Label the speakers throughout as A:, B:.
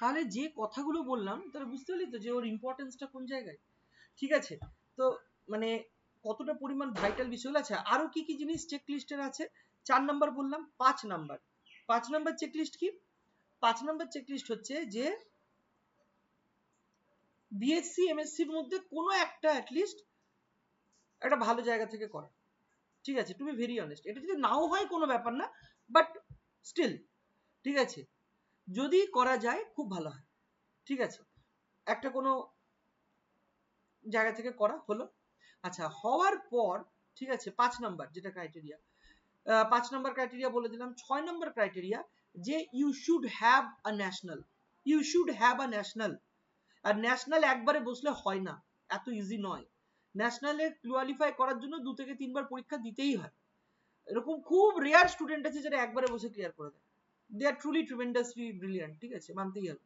A: তাহলে যে কথাগুলো বললাম তাহলে বুঝতে পারলি তো যে ওর ইম্পর্টেন্সটা কোন জায়গায়। ঠিক আছে, তো মানে কতটা পরিমাণ ভাইটাল বিষয়গুলো আছে। আরো কি কি জিনিস চেক লিস্টের আছে? 4 নাম্বার বললাম, 5 নাম্বার চেক লিস্ট কি? 5 নাম্বার চেক লিস্ট হচ্ছে যে বিএসসি এমএসসির মধ্যে কোনো একটা অ্যাটলিস্ট একটা ভালো জায়গা থেকে করা। ঠিক আছে, টু বি ভেরি অনেস্ট, এটা যদি নাও হয় কোনো ব্যাপার না, বাট স্টিল ঠিক আছে, যদি করা যায় খুব ভালো হয়। ঠিক আছে, একটা কোনো জায়গা থেকে করা হলো। আচ্ছা, হওয়ার পর ঠিক আছে, 5 নাম্বার যেটা ক্রাইটেরিয়া, 5 নাম্বার ক্রাইটেরিয়া বলে দিলাম। 6 নাম্বার ক্রাইটেরিয়া যে you should have a national, you should have a national. আর ন্যাশনাল একবারে বসলে হয় না, এত ইজি নয়। ন্যাশনালে কোয়ালিফাই করার জন্য 2 থেকে 3 বার পরীক্ষা দিতেই হয়। এরকম খুব রেয়ার স্টুডেন্ট আছে যারা একবারে বসে ক্লিয়ার করে দেয়। দে আর ট্রুলি ট্রিমেন্ডাসলি ব্রিলিয়ান্ট। ঠিক আছে, মানতেই হবে।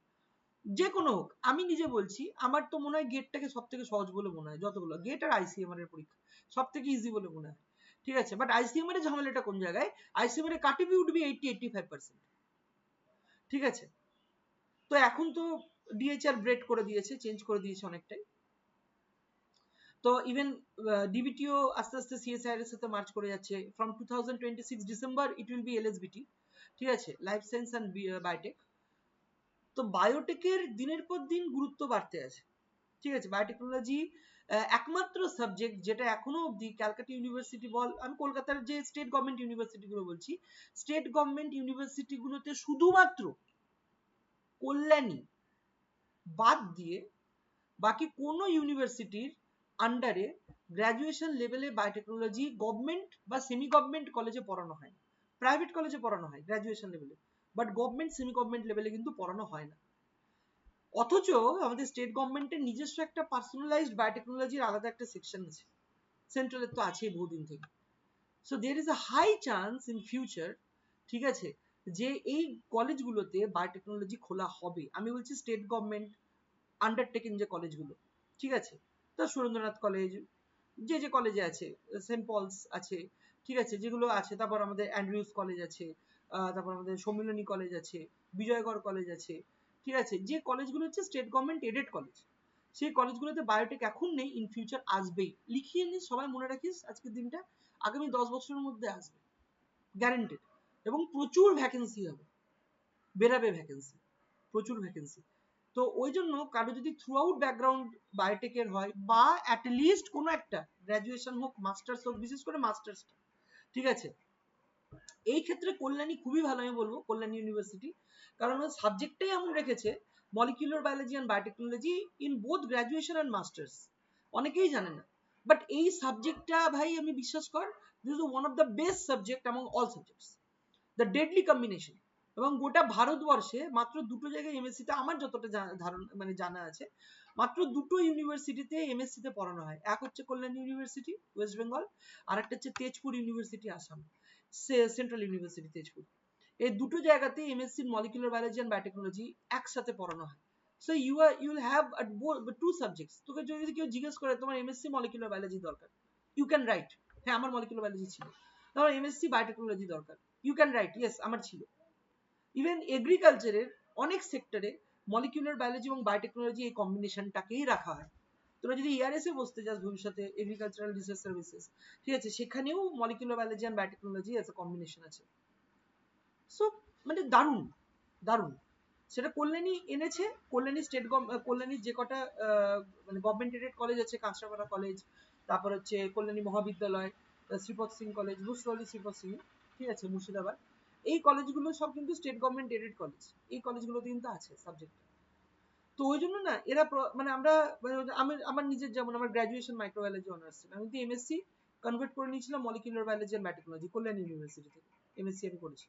A: যে কোনো হোক, আমি নিজে বলছি আমার তো মনে হয় গেটটাকে সব থেকে সহজ বলে মনে হয়, যতগুলো গেট আর আইসিএমআর এর পরীক্ষা সব থেকে ইজি বলে মনে হয়। ঠিক আছে, বাট আইসিএমআর এর ঝামেলাটা কোন জায়গায়? আইসিএমআর এর কাট অফ উড বি 80-85%। ঠিক আছে, তো এখন তো ডিএইচআর ব্রেড করে দিয়েছে, চেঞ্জ করে দিয়েছে অনেকটাই। তো ইভেন ডিবিটিও আস্তে আস্তে সিএসআইআর এর সাথে মার্চ করে যাচ্ছে। From 2026 December it will be LSBT. ঠিক আছে, লাইফ সায়েন্স অ্যান্ড বায়োটেক। তো বায়োটেকের দিনের পর দিন গুরুত্ব বাড়তে আছে। ঠিক আছে, বায়োটেকনোলজি একমাত্র সাবজেক্ট যেটা এখনো অবধি ক্যালকাটা ইউনিভার্সিটি বল, আমি কলকাতার যে স্টেট গভর্নমেন্ট ইউনিভার্সিটি গুলো বলছি, স্টেট গভর্নমেন্ট ইউনিভার্সিটি গুলোতে শুধুমাত্র কল্যাণী বাদ দিয়ে বাকি কোনো ইউনিভার্সিটির আন্ডারে গ্র্যাজুয়েশন লেভেলে বায়োটেকনোলজি গভর্নমেন্ট বা সেমি গভর্নমেন্ট কলেজে পড়ানো হয়। প্রাইভেট কলেজে পড়ানো হয় গ্র্যাজুয়েশন লেভেলে, বাট গভর্নমেন্ট সেমি গভর্নমেন্ট লেভেলে কিন্তু পড়ানো হয় না। অথচ আমাদের স্টেট গভর্নমেন্টের নিজস্ব একটা পার্সোনালাইজড বায়োটেকনোলজির আলাদা একটা সেকশন আছে, সেন্ট্রালের তো আছেই বহুদিন থেকে। So there is a high chance in future, ঠিক আছে, যে এই কলেজগুলোতে বায়োটেকনোলজি খোলা হবে। আমি বলছি স্টেট গভর্নমেন্ট আন্ডারটেকিং যে কলেজগুলো, ঠিক আছে, তো সুরেন্দ্রনাথ কলেজ, যে যে কলেজে আছে, সেন্ট পলস আছে, ঠিক আছে, যেগুলো আছে, তারপর আমাদের অ্যান্ড্রিউস কলেজ আছে, তারপর আমাদের সম্মিলনী কলেজ আছে, বিজয়গড় কলেজ আছে। ঠিক আছে, যে কলেজগুলো হচ্ছে স্টেট গভর্নমেন্ট এডেড কলেজ, সেই কলেজগুলোতে বায়োটেক এখন নেই, ইন ফিউচার আসবেই। লিখিয়ে নিস, সবাই মনে রাখিস আজকের দিনটা, আগামী 10 বছরের মধ্যে আসবে, গ্যারেন্টেড। এবং প্রচুর ভ্যাকেন্সি হবে, বেরাবে ভ্যাকেন্সি, প্রচুর ভ্যাকেন্সি। তো ওই জন্য কারো যদি থ্রু আউট ব্যাকগ্রাউন্ড বায়োটেকের হয়, বা অ্যাটলিস্ট কোনো একটা গ্র্যাজুয়েশন হোক, মাস্টার্স হোক, বিশেষ করে মাস্টার্সটা, ঠিক আছে, এই ক্ষেত্রে কল্যাণী খুবই ভালো আমি বলবো, কল্যাণী ইউনিভার্সিটি। কারণ ওই সাবজেক্টটাই এমন রেখেছে, molecular biology and biotechnology in both graduation and masters. অনেকেই জানে না, বাট এই সাবজেক্টটা ভাই আমি বিশ্বাস কর, this is one of the best subject among all subjects, the deadly combination. এবং গোটা ভারতবর্ষে মাত্র দুটো জায়গায় এমএসসিতে আমার যতটা ধারণা মানে জানা আছে, মাত্র দুটো ইউনিভার্সিটিতে এমএসসিতে পড়ানো হয়। এক হচ্ছে কল্যাণী ইউনিভার্সিটি ওয়েস্ট বেঙ্গল, আর একটা হচ্ছে Tezpur university Assam, central university Tezpur. এই দুটো জায়গাতে MSc molecular biology and biotechnology একসাথে পড়ানো হয়। So you will have two subjects. তোকে যদি কেউ জিজ্ঞেস করে তোমার এমএসসি মলিকুলার বায়োলজি দরকার, ইউ ক্যান রাইট হ্যাঁ আমার মলিকুলার বায়োলজি ছিল। তোমার এমএসসি বায়োটেকনোলজি দরকার, ইউ ক্যান রাইট ইয়েস আমার ছিল। ইভেন এগ্রিকালচারের অনেক সেক্টরে মলিকুলার বায়োলজি এবং বায়োটেকনোলজি এই কম্বিনেশনটাকেই রাখা হয়। তোরা যদি ইআরএস এ বসতে যাস ভবিষ্যতে, এগ্রিকালচারাল রিসার্চ সার্ভিসেস, ঠিক আছে, সেখানেও molecular biology and biotechnology as a combination আছে। সো মানে দারুণ দারুণ, সেটা কল্যাণী এনেছে। কল্যাণী স্টেট কল্যাণীর যে কটা মানে গভর্নমেন্ট এডেড কলেজ আছে, কাঁচরাপাড়া কলেজ, তারপর হচ্ছে কল্যাণী মহাবিদ্যালয়, শ্রীপদ সিং কলেজ, বুসরলি শ্রীপদ সিং, ঠিক আছে, মুর্শিদাবাদ, এই কলেজগুলো সব কিন্তু স্টেট গভর্নমেন্ট এডেড কলেজ। এই কলেজগুলোতে কিন্তু আছে সাবজেক্ট। তো ওই জন্য না এরা মানে আমরা মানে আমি আমার নিজের যেমন আমার গ্র্যাজুয়েশন মাইক্রোবায়োলজি অনার্স ছিল, আমি কিন্তু এমএসসি কনভার্ট করে নিয়েছিলাম molecular biology and biotechnology Kalyani university থেকে, এমএসসি আমি করেছি।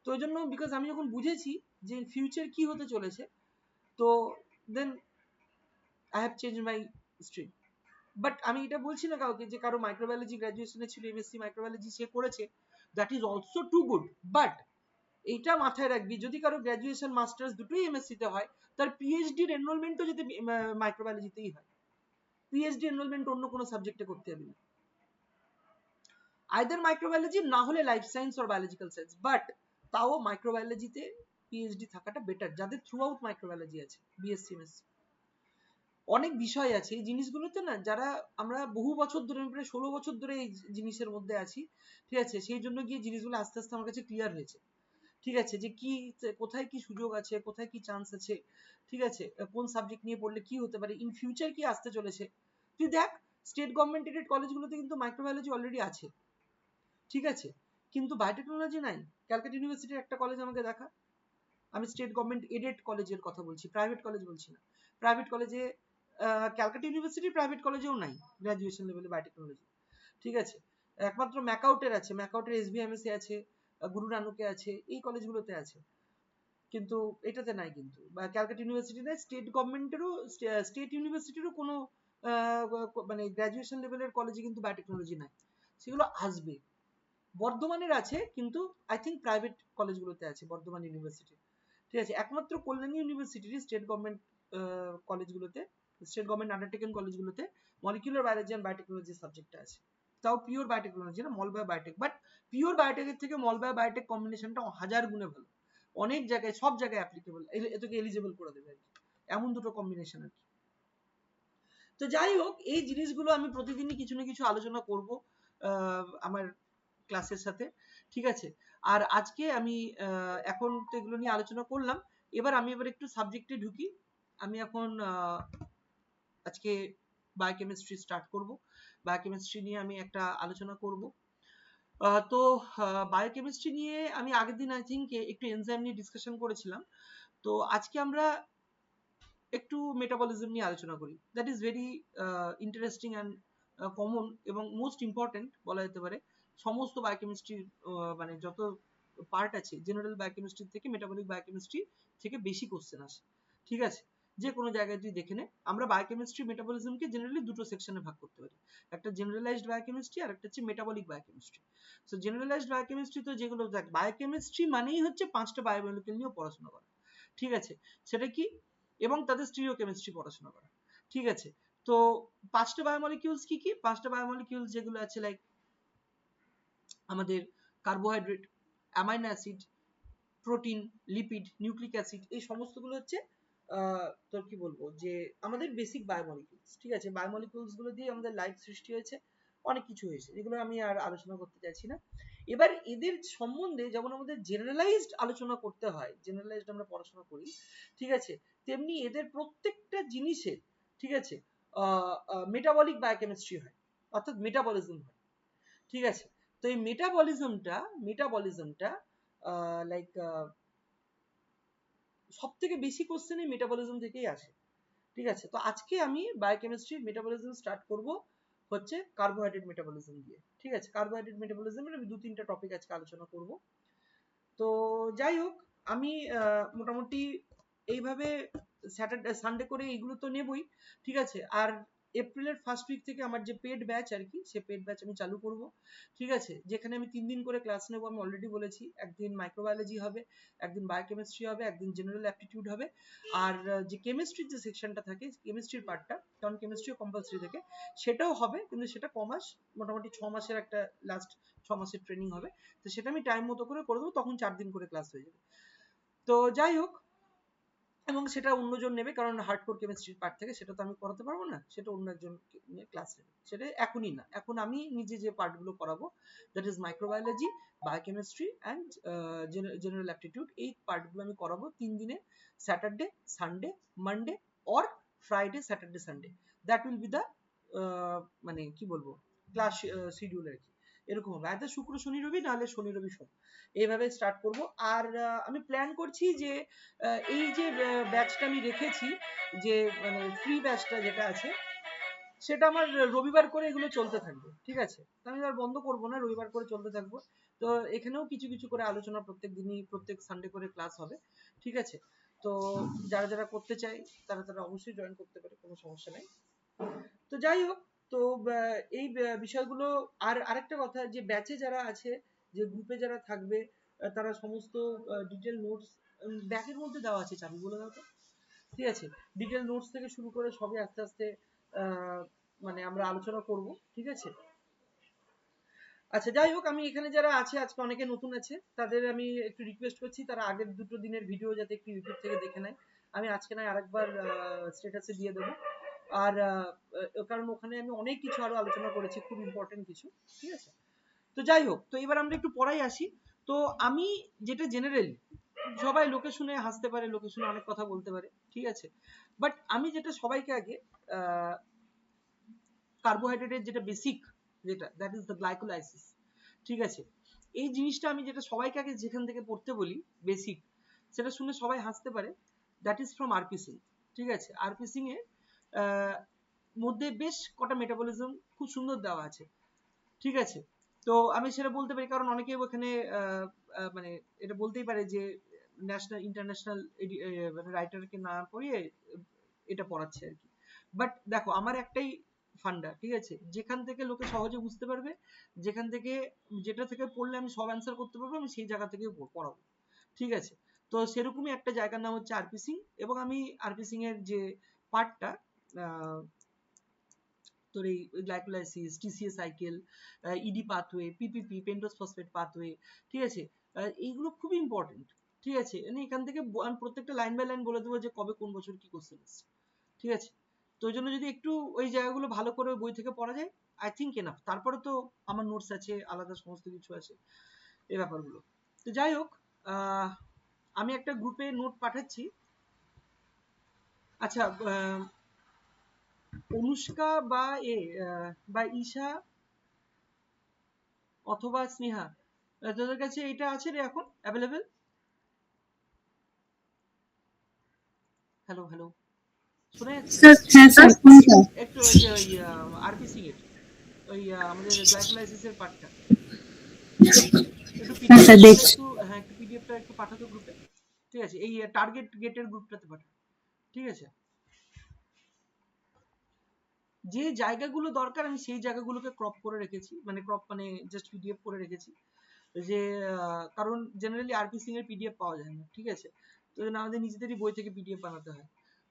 A: তো ওই জন্য বিকজ আমি যখন বুঝেছি যে ফিউচার কি হতে চলেছে, তো then I have change my stream. But আমি এটা বলছি না কাউকে যে কারো মাইক্রোবায়োলজি গ্র্যাজুয়েশনে ছিল, এমএসসি মাইক্রোবায়োলজি সে করেছে, that is also too good. But এইটা মাথায় রাখবি, যদি কারো গ্র্যাজুয়েশন মাস্টার্স দুটোই এমএসসি তে হয়, তার পিএইচডির এনরোলমেন্টও যদি মাইক্রোবায়োলজিতেই হয়, পিএইচডি এনরোলমেন্ট অন্য কোনো সাবজেক্টে করতে হবে না, আইদার মাইক্রোবায়োলজি না হলে life science or biological science, but তাও মাইক্রোবায়োলজিতে পিএইচডি থাকাটা বেটার, যাদের থ্রু আউট মাইক্রোবায়োলজি আছে, বিএসসি এমএসসি। অনেক বিষয় আছে এই জিনিসগুলোতে না, যারা আমরা বহু বছর ধরে, প্রায় 16 বছর ধরে এই জিনিসের মধ্যে আছি, ঠিক আছে, সেই জন্য গিয়ে জিনিসগুলো আস্তে আস্তে আমার কাছে ক্লিয়ার হয়েছে, ঠিক আছে, যে কি কোথায় কি সুযোগ আছে, কোথায় কি চান্স আছে, ঠিক আছে, কোন সাবজেক্ট নিয়ে পড়লে কি হতে পারে, ইন ফিউচার কি আসতে চলেছে। তুই দেখ স্টেট গভর্নমেন্ট এডেড কলেজগুলোতে কিন্তু মাইক্রোবায়োলজি অলরেডি আছে, ঠিক আছে, কিন্তু বায়োটেকনোলজি নাই। ক্যালকাটা ইউনিভার্সিটির একটা কলেজ আমাকে দেখা, আমি স্টেট গভর্নমেন্ট এডেড কলেজের কথা বলছি, প্রাইভেট কলেজ বলছি না। প্রাইভেট কলেজে ক্যালকাটা ইউনিভার্সিটির প্রাইভেট কলেজেও নাই গ্র্যাজুয়েশন লেভেলে বায়োটেকনোলজি, ঠিক আছে, একমাত্র ম্যাকআউটের আছে, ম্যাকআউটের এসবিএমএসএ আছে, গুরু নানকে আছে, এই কলেজগুলোতে আছে, কিন্তু এটাতে নাই। কিন্তু বা ক্যালকাটা ইউনিভার্সিটি নাই, স্টেট গভর্নমেন্টেরও স্টেট ইউনিভার্সিটিরও কোনো মানে গ্র্যাজুয়েশন লেভেলের কলেজে কিন্তু বায়োটেকনোলজি নাই, সেগুলো আসবে। বর্ধমানের আছে, কিন্তু আই থিঙ্ক প্রাইভেট কলেজগুলোতে আছে, বর্ধমান ইউনিভার্সিটি, ঠিক আছে, একমাত্র কল্যাণী ইউনিভার্সিটির স্টেট গভর্নমেন্ট কলেজগুলোতে, স্টেট গভর্নমেন্ট আন্ডারটেকেন কলেজগুলোতে মলিকুলার বায়োলজি এন্ড বায়োটেকনোলজি সাবজেক্টটা আছে, তাও পিওর বায়োটেকনোলজি না, mol bio biotech, but pure বায়োটেকের থেকে মল বায়ো বায়োটেক কম্বিনেশনটা হাজার গুণে ভালো, অনেক জায়গায় সব জায়গায় অ্যাপ্লিকেবল, এটাকে এলিজিবল করে দেবে আর কি, এমন দুটো কম্বিনেশন আর কি। তো যাই হোক, এই জিনিসগুলো আমি প্রতিদিনই কিছু না কিছু আলোচনা করব আমার ক্লাসের সাথে, ঠিক আছে। আর আজকে আমি এখন তো এগুলো নিয়ে আলোচনা করলাম, আমি এবার একটু সাবজেক্টে ঢুকি। আমি এখন আজকে বায়োকেমিস্ট্রি স্টার্ট করব, বায়োকেমিস্ট্রি নিয়ে আমি একটা আলোচনা করব। তো বায়োকেমিস্ট্রি নিয়ে আমি আগের দিন আই থিঙ্ক একটু এনজাইম নিয়ে ডিসকাশন করেছিলাম, তো আজকে আমরা একটু মেটাবলিজম নিয়ে আলোচনা করি, that is very interesting and common এবং মোস্ট ইম্পর্টেন্ট বলা যেতে পারে। সমস্ত বায়োকেমিস্ট্রির মানে যত পার্ট আছে, জেনারেল বায়োকেমিস্ট্রি থেকে মেটাবলিক বায়োকেমিস্ট্রি থেকে বেশি কোশ্চেন আসে, ঠিক আছে, যে কোনো জায়গায় তুই দেখে নে। আমরা বায়োকেমিস্ট্রি মেটাবলিজমকে জেনারেলি দুটো সেকশনে ভাগ করতে পারি, একটা জেনারেলাইজড বায়োকেমিস্ট্রি আর একটা হচ্ছে metabolic biochemistry. So generalised biochemistry তো যেগুলো দেখ, বায়োকেমিস্ট্রি মানেই হচ্ছে 5টা বায়োমলিকুল নিয়ে পড়াশোনা করা, ঠিক আছে, সেটা কি, এবং তাদের স্টিরিওকেমিস্ট্রি পড়াশোনা করা, ঠিক আছে। তো 5টা বায়োমলিকিউলস কি কি, 5টা বায়োমলিকিউলস যেগুলো আছে, লাইক আমাদের carbohydrate, amino acid, protein, lipid, nucleic acid, এই সমস্তগুলো হচ্ছে তোর কি বলবো যে আমাদের বেসিক বায়োমলিকিউলস, ঠিক আছে। বায়োমলিকিউলস গুলো দিয়ে আমাদের লাইফ সৃষ্টি হয়েছে, অনেক কিছু হয়েছে, এগুলো আমি আর আলোচনা করতে চাইছি না। এবার এদের সম্বন্ধে যেমন আমাদের জেনারেলাইজড আলোচনা করতে হয়, জেনারেলাইজড আমরা পড়াশোনা করি, ঠিক আছে, তেমনি এদের প্রত্যেকটা জিনিসের, ঠিক আছে, মেটাবলিক বায়োকেমিস্ট্রি হয়, অর্থাৎ মেটাবলিজম হয়, ঠিক আছে। তো এই মেটাবলিজমটা লাইক সব থেকে বেশি কোশ্চেন এই মেটাবলিজম থেকেই আসে, ঠিক আছে। তো আজকে আমি বায়োকেমিস্ট্রির মেটাবলিজম স্টার্ট করব হচ্ছে কার্বোহাইড্রেট মেটাবলিজম দিয়ে, ঠিক আছে। কার্বোহাইড্রেট মেটাবলিজমের আমি 2-3টা টপিক আজকে আলোচনা করব। তো যাই হোক, আমি মোটামুটি এইভাবে স্যাটারডে সানডে করে এগুলো তো নেবই, ঠিক আছে। আর এপ্রিলের ফার্স্ট উইক থেকে আমার যে পেড ব্যাচ আর কি, সে পেড ব্যাচ আমি চালু করব, ঠিক আছে, যেখানে আমি 3 দিন করে ক্লাস নেব। আমি অলরেডি বলেছি, একদিন মাইক্রোবায়োলজি হবে, একদিন বায়োকেমিস্ট্রি হবে, একদিন জেনারেল অ্যাপটিটিউড হবে, আর যে কেমিস্ট্রির যে সেকশনটা থাকে, কেমিস্ট্রির পার্টটা, কারণ কেমিস্ট্রিও কম্পালসারি থাকে, সেটাও হবে, কিন্তু সেটা কমাস, মোটামুটি 6 মাসের একটা লাস্ট 6 মাসের ট্রেনিং হবে। তো সেটা আমি টাইম মতো করে দেবো, তখন 4 দিন করে ক্লাস হয়ে যাবে। তো যাই হোক, এবং সেটা অন্যজন নেবে, কারণ হার্ডকোর কেমিস্ট্রির পার্ট থেকে সেটা তো আমি করাতে পারবো না, সেটা অন্য একজন নিয়ে ক্লাস নেবে, সেটা এখনই না, এখন আমি নিজে যে পার্টগুলো করাবো, that is microbiology, biochemistry and general aptitude, এই পার্টগুলো আমি করাবো 3 দিনে, Saturday, Sunday, Monday or Friday, Saturday, Sunday, that will be the মানে কি বলবো ক্লাস শিডিউল আর কি, এরকম হবে, আয়তা শুক্র শনি রবি, নাহলে শনি রবি সোম, এইভাবে স্টার্ট করব। আর আমি প্ল্যান করছি যে এই যে ব্যাচটা আমি রেখেছি, যে মানে ফ্রি ব্যাচটা যেটা আছে, সেটা আমার রবিবার করে এগুলো চলতে থাকবে, ঠিক আছে। আমি আর বন্ধ করব না, রবিবার করে চলতে থাকবো। তো এখানেও কিছু কিছু করে আলোচনা প্রত্যেক দিনই, প্রত্যেক সানডে করে ক্লাস হবে, ঠিক আছে। তো যারা যারা করতে চায় তারা তারা অবশ্যই জয়েন করতে পারে, কোনো সমস্যা নেই। তো যাই হোক, তো এই বিষয়গুলো, আর আরেকটা কথা, যে ব্যাচে যারা আছে, যে গ্রুপে যারা থাকবে, তারা সমস্ত ডিটেল নোটস ব্যাকের মধ্যে দেওয়া আছে, চাবি বলে দাও তো, ঠিক আছে। ডিটেল নোটস থেকে শুরু করে সবই আস্তে আস্তে মানে আমরা আলোচনা করব, ঠিক আছে। আচ্ছা যাই হোক, আমি এখানে যারা আছে আজকে অনেকে নতুন আছে, তাদের আমি একটু রিকোয়েস্ট করছি তারা আগের দুটো দিনের ভিডিও যাতে একটু ইউটিউব থেকে দেখে নেয়। আমি আজকে নয় আরেকবার স্ট্যাটাসে দিয়ে দেবো। আর কারণ ওখানে আমি অনেক কিছু আরো আলোচনা করেছি, খুব ইম্পর্টেন্ট কিছু। ঠিক আছে, তো যাই হোক, তো এবার আমরা একটু পড়াই আসি। তো আমি যেটা জেনারেলি, সবাই লোকে শুনে হাসতে পারে, লোকে শুনে অনেক কথা বলতে পারে, ঠিক আছে, বাট আমি যেটা সবাইকে আগে কার্বোহাইড্রেটের যেটা বেসিক, যেটা দ্যাট ইজ দ্য গ্লাইকোলাইসিস, ঠিক আছে, এই জিনিসটা আমি যেটা সবাইকে আগে যেখান থেকে পড়তে বলি বেসিক, সেটা শুনে সবাই হাসতে পারে, that is from RP Singh. ঠিক আছে, আরপি সিং এর মধ্যে বেশ কটা মেটাবলিজম খুব সুন্দর দেওয়া আছে। ঠিক আছে, তো আমি সেটা বলতে পারি কারণ অনেকে ওখানে মানে এটা বলতেই পারে যে ন্যাশনাল ইন্টারন্যাশনাল মানে রাইটারকে না পড়িয়ে এটা পড়াচ্ছে আর কি। বাট দেখো আমার একটাই ফান্ডা, ঠিক আছে, যেখান থেকে লোকে সহজে বুঝতে পারবে, যেখান থেকে যেটা থেকে পড়লে আমি সব অ্যান্সার করতে পারবো, আমি সেই জায়গা থেকে পড়াবো। ঠিক আছে, তো সেরকমই একটা জায়গার নাম হচ্ছে আরপি সিং, এবং আমি আরপি সিং এর যে পার্টটা তোর এই glycolysis, TCA cycle, ED pathway, PPP, pentose phosphate pathway, ঠিক আছে, এইগুলো খুবই ইম্পর্টেন্ট। ঠিক আছে, মানে এখান থেকে আমি প্রত্যেকটা লাইন বাই লাইন বলে দেবো যে কবে কোন বছর কি কোশ্চেন এসছে। ঠিক আছে, তো ওই জন্য যদি একটু ওই জায়গাগুলো ভালো করে বই থেকে পড়া যায়, আই থিঙ্ক এনাফ। তারপরে তো আমার নোটস আছে, আলাদা সমস্ত কিছু আছে, এই ব্যাপারগুলো। তো যাই হোক, আমি একটা গ্রুপে নোট পাঠাচ্ছি। আচ্ছা, অনুষ্কা বা বা ঈশা অথবা স্নেহা, তোদের কাছে এটা আছে রে এখন অ্যাভেলেবেল? হ্যালো হ্যালো, শোনা যাচ্ছে?
B: স্যার, হ্যাঁ স্যার, কোনটা?
A: একটু ওই যে ওই আরপি সিং এর ওই আমাদের গ্লাইকোলাইসিসের পার্টটা একটু
B: হ্যাঁ স্যার,
A: পিডিএফটা
B: দেখছি।
A: একটু, হ্যাঁ একটু পিডিএফটা একটু পাঠাতো গ্রুপে। ঠিক আছে, এই টার্গেট গেটের গ্রুপটাতে পাঠা। ঠিক আছে, যে জায়গাগুলো দরকার আমি সেই জায়গাগুলোকে ক্রপ করে রেখেছি, মানে ক্রপ মানে জাস্ট পিডিএফ করে রেখেছি, যে কারণ জেনারেলি আরপি সিং এর পিডিএফ পাওয়া যায় না। ঠিক আছে, তো আমাদের নিজেদেরই বই থেকে পিডিএফ বানাতে হয়।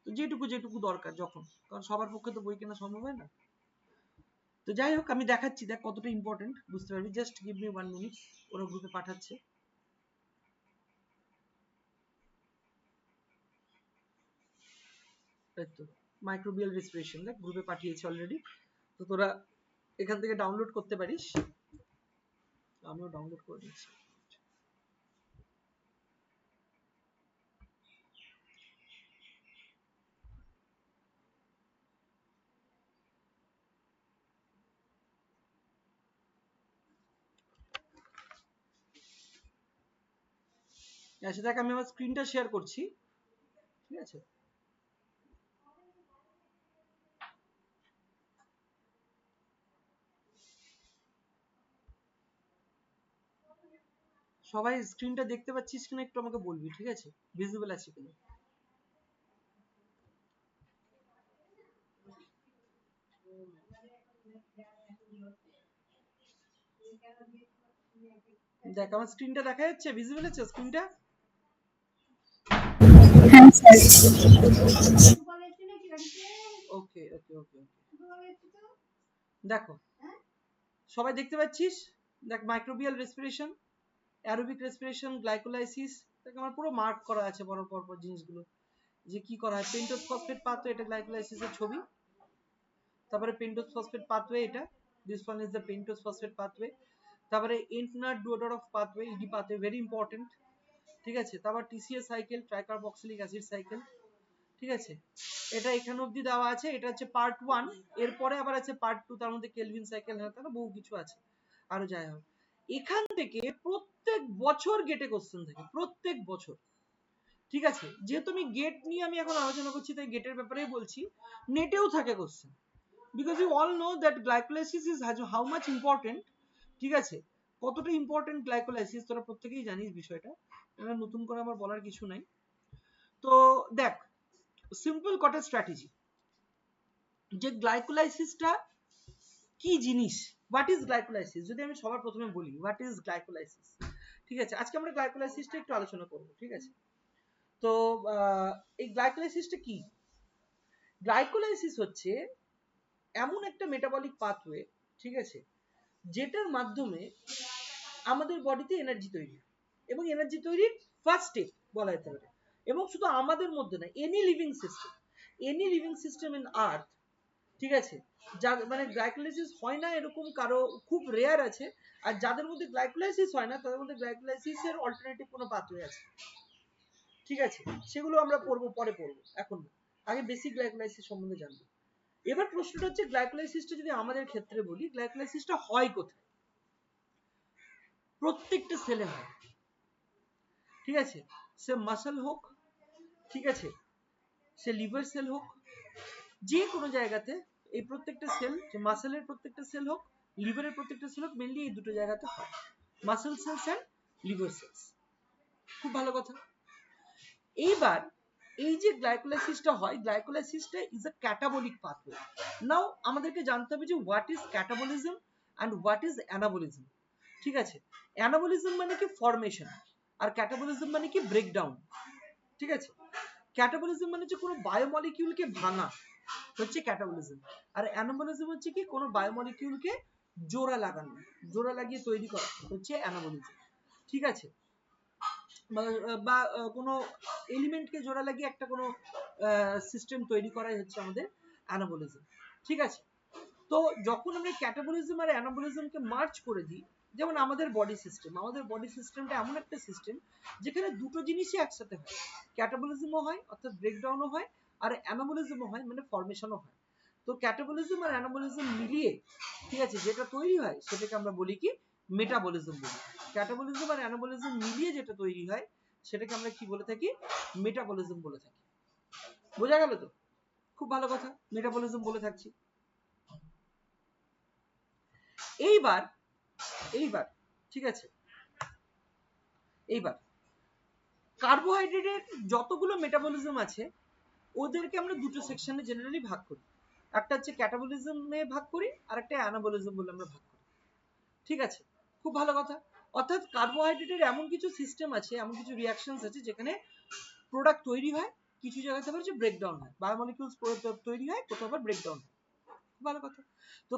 A: তো যেটুকু যেটুকু দরকার যখন, কারণ সবার পক্ষে তো বই কেনা সম্ভব হয় না। তো যাই হোক, আমি দেখাচ্ছি, দেখ কতটা ইম্পর্টেন্ট বুঝতে পারবি। জাস্ট গিভ মি 1 মিনিট, ওরা গ্রুপে পাঠাচ্ছে। তো মাইক্রোবিয়াল রেসপিরেশন দেখ গ্রুপে পাঠিয়েছে অলরেডি, তো তোরা এখান থেকে ডাউনলোড করতে পারিস, আমিও ডাউনলোড করে নিচ্ছি। আচ্ছা দেখ, আমি আমার স্ক্রিনটা শেয়ার করছি। ঠিক আছে, সবাই স্ক্রিনটা দেখতে পাচ্ছিস কিনা একটু আমাকে বলবি, ঠিক আছে, ভিজিবল আছে কিনা। দেখ আমার স্ক্রিনটা দেখা যাচ্ছে, ভিজিবল আছে স্ক্রিনটা?
B: হ্যাঁ স্যার।
A: ওকে ওকে ওকে ওকে, দেখো সবাই দেখতে পাচ্ছিস? দেখ microbial respiration, aerobic respiration, glycolysis, দেখ আমার পুরো মার্ক করা আছে বড় পর জিনিসগুলো, যে কি করা হয়। পেন্টোজ ফসফেট পাথওয়ে, এটা গ্লাইকোলাইসিসের ছবি। তারপরে পেন্টোজ ফসফেট পাথওয়ে, এটা this one is the pentose phosphate pathway. তারপরে Entner Doudoroff pathway, ED pathway, very important. ঠিক আছে, তারপর TCA cycle, tricarboxylic acid cycle. ঠিক আছে, এটা এখানে অবধি দেওয়া আছে, এটা হচ্ছে পার্ট 1। এরপরে আবার আছে পার্ট 2, তার মধ্যে কেলভিন সাইকেল, হ্যাঁ তাহলে বহু কিছু আছে আরো যাই হোক। এখান থেকে প্রত্যেক বছর গেটে কোশ্চেন থাকে, প্রত্যেক বছর। ঠিক আছে, যেহেতু আমি গেট নিয়ে আমি এখন আলোচনা করছি তাই গেটের ব্যাপারেই বলছি, নেটেও থাকে question, because you all know that glycolysis is how much important. ঠিক আছে, কতটা ইম্পর্টেন্ট গ্লাইকোলাইসিস তোরা প্রত্যেকেই জানিস বিষয়টা, এটা নতুন করে আমার বলার কিছু নাই। তো দেখ, সিম্পল কটা স্ট্র্যাটেজি, যে গ্লাইকোলাইসিসটা কি জিনিস, হোয়াট ইজ গ্লাইকোলাইসিস, যদি আমি সবার প্রথমে বলি হোয়াট ইজ গ্লাইকোলাইসিস। ঠিক আছে, আজকে আমরা গ্লাইকোলাইসিসটা একটু আলোচনা করব। ঠিক আছে, তো এই গ্লাইকোলাইসিসটা কি? গ্লাইকোলাইসিস হচ্ছে এমন একটা মেটাবলিক পাথওয়ে, ঠিক আছে, যেটার মাধ্যমে আমাদের বডিতে এনার্জি তৈরি হয় এবং এনার্জি তৈরির ফার্স্ট স্টেপ বলা যেতে পারে। এবং শুধু আমাদের মধ্যে না, এনি লিভিং সিস্টেম ইন আর্থ, ঠিক আছে, যার মানে গ্লাইকোলাইসিস হয় না এরকম কারো খুব রেয়ার আছে, আর যাদের মধ্যে গ্লাইকোলাইসিস হয় না তাদের মধ্যে গ্লাইকোলাইসিসের অল্টারনেটিভ কোনো পাথওয়ে আছে, ঠিক আছে, সেগুলো আমরা পরে পড়বো, এখন না, আগে বেসিক গ্লাইকোলাইসিস সম্বন্ধে জানবো। এবার প্রশ্নটা হচ্ছে গ্লাইকোলাইসিসটা যদি আমাদের ক্ষেত্রে বলি, গ্লাইকোলাইসিসটা হয় কোথায়? প্রত্যেকটা সেলে হয়, ঠিক আছে, সে মাসল হোক, ঠিক আছে, সে লিভার সেল হোক, যে কোনো জায়গাতে এই প্রত্যেকটা সেল, যে মাসেলের প্রত্যেকটা সেল হোক, লিভারের প্রত্যেকটা সেল হোক, মেনলি এই দুটো জায়গাতে হয়, muscle cells and liver cells. খুব ভালো কথা। এইবার এই যে গ্লাইকোলাইসিসটা হয়, গ্লাইকোলাইসিসটা is a catabolic pathway. Now আমাদেরকে জানতে হবে যে what is catabolism and what is anabolism, ঠিক আছে। অ্যানাবলিজম মানে কি ফরমেশন, আর ক্যাটাবলিজম মানে কি ব্রেকডাউন, ঠিক আছে। ক্যাটাবলিজম মানে হচ্ছে কোনো বায়োমলিকিউলকে ভাঙা, হচ্ছে ক্যাটাবলিজম, আর অ্যানাবলিজম হচ্ছে কি কোনো বায়োমলিকিউলকে জোড়া লাগানো, জোড়া লাগিয়ে তৈরি করা, হচ্ছে অ্যানাবলিজম, ঠিক আছে। বা কোনো এলিমেন্টকে জোড়া লাগিয়ে একটা কোনো সিস্টেম তৈরি করাই হচ্ছে আমাদের অ্যানাবলিজম, ঠিক আছে। তো যখন আমরা ক্যাটাবলিজম আর অ্যানাবলিজমকে মার্চ করে দিই, যেমন আমাদের বডি সিস্টেমটা এমন একটা সিস্টেম যেখানে দুটো জিনিসই একসাথে হয়, ক্যাটাবলিজমও হয় অর্থাৎ ব্রেকডাউনও হয়, আর অ্যানাবলিজমও হয় মানে ফরমেশনও হয়। তো ক্যাটাবলিজম আর অ্যানাবলিজম মিলিয়ে, ঠিক আছে, যেটা তৈরি হয় সেটাকে আমরা বলি কি মেটাবলিজম বলি। ক্যাটাবলিজম আর অ্যানাবলিজম মিলিয়ে যেটা তৈরি হয় সেটাকে আমরা কি বলে থাকি? মেটাবলিজম বলে থাকি। বোঝা গেল তো? খুব ভালো কথা, মেটাবলিজম বলে থাকছি। এইবার এইবার ঠিক আছে, এইবার কার্বোহাইড্রেটের যতগুলো মেটাবলিজম আছে ওদেরকে আমরা দুটো সেকশনে জেনারেলি ভাগ করি, একটা হচ্ছে ক্যাটাবলিজমে ভাগ করি আর একটা অ্যানাবলিজম বলে আমরা ভাগ করি, ঠিক আছে। খুব ভালো কথা। অর্থাৎ কার্বোহাইড্রেটের এমন কিছু সিস্টেম আছে, এমন কিছু রিঅ্যাকশনস আছে যেখানে প্রোডাক্ট তৈরি হয়, কিছু জায়গাতে আবার হচ্ছে ব্রেকডাউন হয়, বায়োমলিকিউলস তৈরি হয়, কোথাও আবার ব্রেকডাউন হয়। ভালো কথা। তো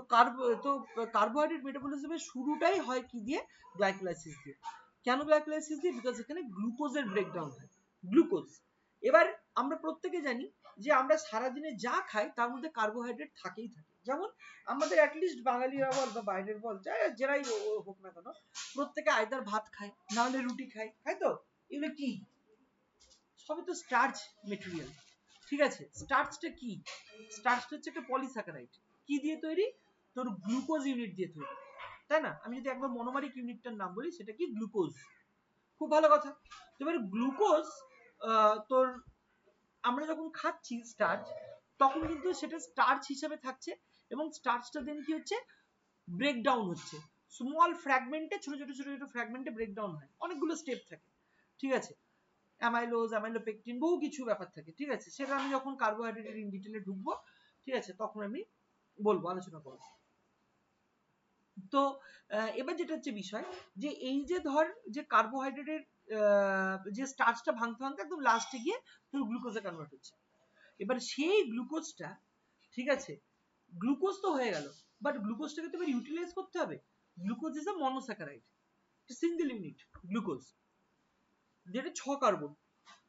A: কার্বোহাইড্রেট মেটাবলিজমের শুরুটাই হয় কি দিয়ে? গ্লাইকোলাইসিস দিয়ে। কেন গ্লাইকোলাইসিস দিয়ে? বিকজ এখানে গ্লুকোজের ব্রেকডাউন হয়, গ্লুকোজ। এবার আমরা প্রত্যেকে জানি যে আমরা সারাদিনে যা খাই তার মধ্যে কার্বোহাইড্রেট থাকেই থাকে। যেমন আমাদের অ্যাটলিস্ট বাঙালিরা বল বা বাইরের বল, যারাই হোক না কেন, প্রত্যেকে আইদার ভাত খায় না হলে রুটি খায়, তাই তো? এগুলো কি? সবই তো স্টার্চ মেটেরিয়াল, ঠিক আছে। স্টার্চটা কি? স্টার্চটা হচ্ছে একটা পলিস্যাকারাইড। কি দিয়ে তৈরি? তোর গ্লুকোজ ইউনিট দিয়ে তৈরি, তাই না? আমি যদি একবার মনোমারিক ইউনিটটার নাম বলি, সেটা কি? গ্লুকোজ। খুব ভালো কথা। এবার গ্লুকোজ তোর আমরা যখন খাচ্ছি স্টার্চ, তখন কিন্তু সেটা স্টার্চ হিসেবে থাকছে এবং স্টার্চটা দেন কি হচ্ছে? ব্রেকডাউন হচ্ছে, স্মল ফ্র্যাগমেন্টে, ছোট ছোট ছোট ছোট ফ্র্যাগমেন্টে ব্রেকডাউন হয়, অনেকগুলো স্টেপ থাকে, ঠিক আছে। অ্যামাইলোজ, অ্যামাইলোপেকটিন, বহু কিছু ব্যাপার থাকে, ঠিক আছে। সেটা আমি যখন কার্বোহাইড্রেটের ইন ডিটেলে ঢুকবো, ঠিক আছে, তখন আমি বলবো, আলোচনা করবো। তো এবার যেটা হচ্ছে বিষয়, যে এই যে ধর যে কার্বোহাইড্রেটের যে স্টার্চটা ভাঙতে ভাঙতে একদম লাস্টে গিয়ে তোর গ্লুকোজে কনভার্ট হচ্ছে। এবার সেই গ্লুকোজটা, ঠিক আছে, গ্লুকোজ তো হয়ে গেল, বাট গ্লুকোজটাকে তো এবার ইউটিলাইজ করতে হবে। Glucose is a monosaccharide, single unit glucose, যেটা 6 কার্বন,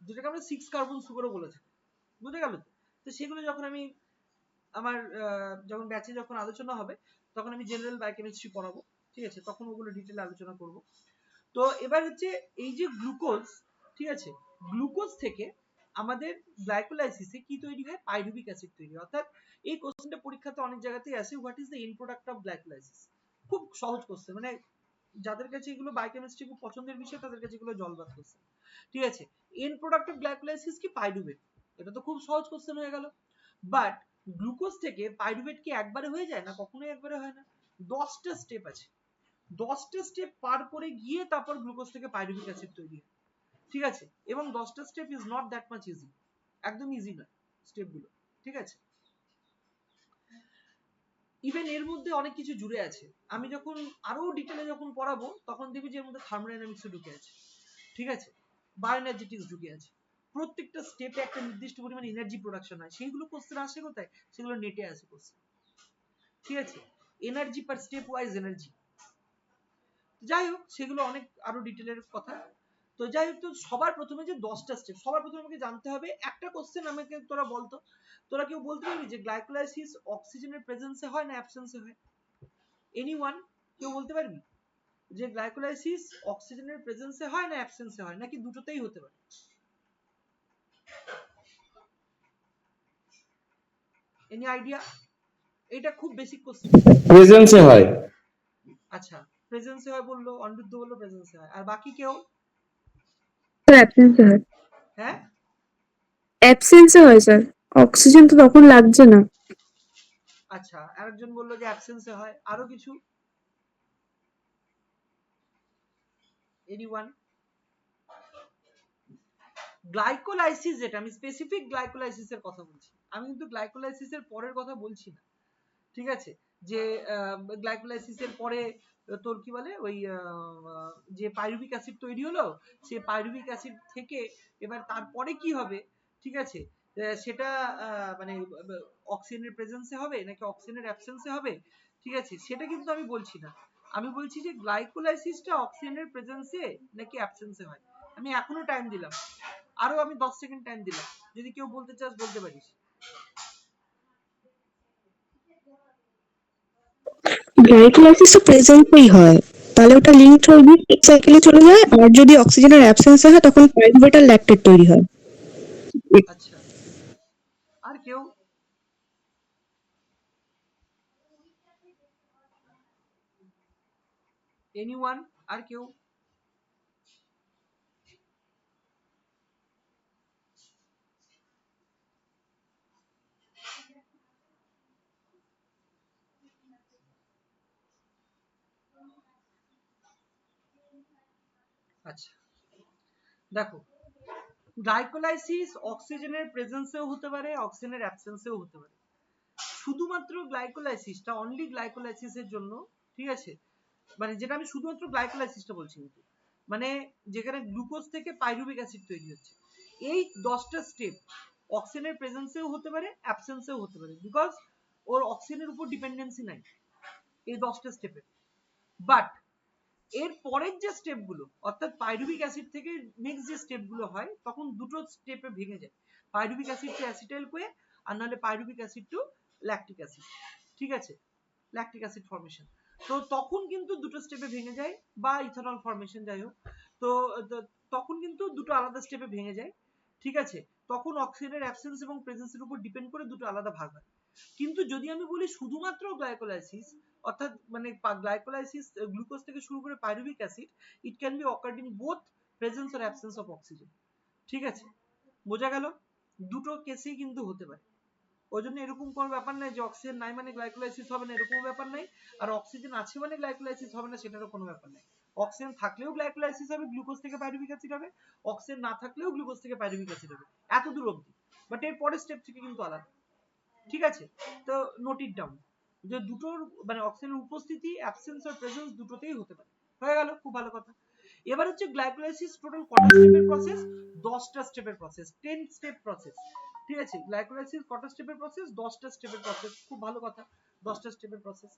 A: যেটাকে আমরা 6 কার্বন সুগারও বলে থাকি। বুঝে গেল তো? তো সেগুলো যখন আমি আমার যখন ব্যাচে যখন আলোচনা হবে, তখন আমি জেনারেল বায়োকেমিস্ট্রি পড়াবো, ঠিক আছে, তখন ওগুলো ডিটেইলে আলোচনা করব। তো এবার হচ্ছে এই যে গ্লুকোজ, ঠিক আছে, গ্লুকোজ থেকে আমাদের গ্লাইকোলাইসিসে কি তৈরি হয়? পাইরুভিক অ্যাসিড তৈরি হয়। অর্থাৎ এই কোশ্চেনটা পরীক্ষাতে অনেক জায়গাতেই আসে, what is the end product of glycolysis. খুব সহজ কোশ্চেন, মানে যাদের কাছে এগুলো বায়োকেমিস্ট্রি খুব পছন্দের বিষয় তাদের কাছে এগুলো জলবাদ কোশ্চেন, ঠিক আছে। এন্ড প্রোডাক্ট অফ গ্লাইকোলাইসিস কি? পাইরুভেট। এটা তো খুব সহজ কোশ্চেন হয়ে গেল। বাট গ্লুকোজ থেকে পাইরুভেট কি একবারে হয়ে যায়? না, কখনোই একবারে হয় না। 10টা স্টেপ আছে, 10টা স্টেপ পার করে গিয়ে তারপর গ্লুকোজ থেকে পাইরুভিক অ্যাসিড তৈরি হয়, ঠিক আছে। এবং 10টা step is not that much easy, একদম ইজি নয় স্টেপগুলো, ঠিক আছে। ইভেন এর মধ্যে অনেক কিছু জুড়ে আছে, আমি যখন আরো ডিটেলে যখন পড়াবো তখন দেখবি যে এর মধ্যে থার্মোডাইনামিক্স ঢুকে আছে, ঠিক আছে, বায়োএনার্জেটিক্স ঢুকে আছে। প্রত্যেকটা স্টেপে একটা নির্দিষ্ট পরিমাণ এনার্জি প্রোডাকশন হয়, সেইগুলো কোশ্চেন আসে কোথায়? সেগুলো নেটে আসে কোশ্চেন, ঠিক আছে। এনার্জি পার স্টেপ ওয়াইজ এনার্জি, যাই হোক সেগুলো অনেক আরো ডিটেলের কথা। তো যাই হোক, তো সবার প্রথমে যে 10টা স্টেপ, সবার প্রথমে আমাকে জানতে হবে একটা কোশ্চেন আমাকে তোরা বলতো, তোরা কেউ বলতে পারবি যে গ্লাইকোলাইসিস অক্সিজেনের প্রেজেন্সে হয় না অ্যাবসেন্সে হয়? এনিওয়ান, কেউ বলতে পারবি যে গ্লাইকোলাইসিস অক্সিজেনের প্রেজেন্সে হয় না অ্যাবসেন্সে হয়, নাকি দুটোতেই হতে পারে? Any idea? এটা খুব বেসিক কোশ্চেন।
C: প্রেজেন্সে হয়।
A: আচ্ছা, প্রেজেন্সে হয় বললো, অনিরুদ্ধ বললো প্রেজেন্সে হয়, আর বাকি কেউ?
B: স্যার অ্যাবসেন্সে হয়।
A: হ্যাঁ,
B: অ্যাবসেন্সে হয় স্যার, অক্সিজেন তো তখন লাগছে না।
A: আচ্ছা, আরেকজন বললো যে অ্যাবসেন্সে হয়, আরো কিছু? এনিওয়ান? গ্লাইকোলাইসিস, যেটা আমি স্পেসিফিক গ্লাইকোলাইসিসের কথা বলছি, আমি কিন্তু গ্লাইকোলাইসিসের পরের কথা বলছি না, ঠিক আছে? যে গ্লাইকোলাইসিসের পরে তোর কি বলে ওই যে পাইরুভিক অ্যাসিড তৈরি হলো, সেই পাইরুভিক অ্যাসিড থেকে এবার তারপরে কি হবে, ঠিক আছে? সেটা মানে অক্সিজেনের প্রেজেন্সে হবে নাকি অক্সিজেনের অ্যাবসেন্সে হবে, ঠিক আছে? সেটা কিন্তু আমি বলছি না, আমি বলছি যে গ্লাইকোলাইসিসটা অক্সিজেনের প্রেজেন্সে নাকি অ্যাবসেন্সে হয়। আমি এখনো টাইম দিলাম, আরো আমি 10 সেকেন্ড টাইম দিলাম, যদি কেউ বলতে চাস বলতে পারিস।
B: গ্লাইকোলাইসিস তো প্রেজেন্টেই হয়, তাহলে ওটা লিঙ্ক সাইকেলে চলে যায়, আর যদি অক্সিজেনের অ্যাবসেন্সে হয় তখন পাইরুভেট আর ল্যাকটেট তৈরি হয়।
A: আচ্ছা, আর কেউ? এনিওয়ান? আর কেউ? আচ্ছা, দেখো, গ্লাইকোলাইসিস অক্সিজেনের প্রেজেন্সেও হতে পারে, অক্সিজেনের অ্যাবসেন্সেও হতে পারে। শুধুমাত্র গ্লাইকোলাইসিসটা, অনলি গ্লাইকোলাইসিসের জন্য, ঠিক আছে? মানে যেটা আমি শুধুমাত্র গ্লাইকোলাইসিসটা বলছি, কিন্তু মানে যেখানে গ্লুকোজ থেকে পাইরুভিক অ্যাসিড তৈরি হচ্ছে, এই 10টা স্টেপ অক্সিজেনের প্রেজেন্সেও হতে পারে, অ্যাবসেন্সেও হতে পারে, বিকজ ওর অক্সিজেনের উপর ডিপেন্ডেন্সি নাই এই 10টা স্টেপে। বাট এর পরের যে স্টেপগুলো, অর্থাৎ পাইরুভিক অ্যাসিড থেকে নেক্সট যে স্টেপগুলো হয়, তখন দুটো স্টেপে ভেঙে যায়, pyruvic acid to acetyl CoA, আর নাহলে pyruvic acid to lactic acid, ঠিক আছে? Lactic acid formation. তো তখন কিন্তু দুটো স্টেপে ভেঙে যায়, বা ইথানল ফর্মেশন, যাই হোক। তো তখন কিন্তু দুটো আলাদা স্টেপে ভেঙে যায়, ঠিক আছে? তখন অক্সিজেনের অ্যাবসেন্স এবং প্রেজেন্সের উপর ডিপেন্ড করে দুটো আলাদা ভাগ হয়। কিন্তু যদি আমি বলি শুধুমাত্র গ্লাইকোলাইসিস, অর্থাৎ মানে গ্লাইকোলাইসিস গ্লুকোজ থেকে শুরু করে pyruvic acid, it can be occurred in both presence or absence of oxygen, ঠিক আছে? বোঝা গেল? দুটো কেসেই কিন্তু হতে পারে। ওই জন্য এরকম কোনো ব্যাপার নাই যে অক্সিজেন নাই মানে গ্লাইকোলাইসিস হবে না, এরকম ব্যাপার নাই। আর অক্সিজেন আছে মানে গ্লাইকোলাইসিস হবে না, সেটারও কোনো ব্যাপার নাই। অক্সিজেন থাকলেও গ্লাইকোলাইসিস হবে, গ্লুকোজ থেকে পাইরুভিক অ্যাসিড হবে। অক্সিজেন না থাকলেও গ্লুকোজ থেকে পাইরুভিক অ্যাসিড হবে, এত দূর অবধি। বাট এর পরের স্টেপ থেকে কিন্তু আলাদা, ঠিক আছে? তো নোট ইট ডাউন, যে দুটোর মানে অক্সিজেনের উপস্থিতি, অ্যাবসেন্স আর প্রেজেন্স দুটোতেই হতে পারে। হয়ে গেল, খুব ভালো কথা। এবার হচ্ছে গ্লাইকোলাইসিস টোটাল কটা স্টেপের প্রসেস? 10টা স্টেপের প্রসেস, 10 স্টেপ প্রসেস, ঠিক আছে? গ্লাইকোলাইসিস কটা স্টেপের প্রসেস? 10টা স্টেপের প্রসেস, খুব ভালো কথা। 10টা স্টেপের প্রসেস।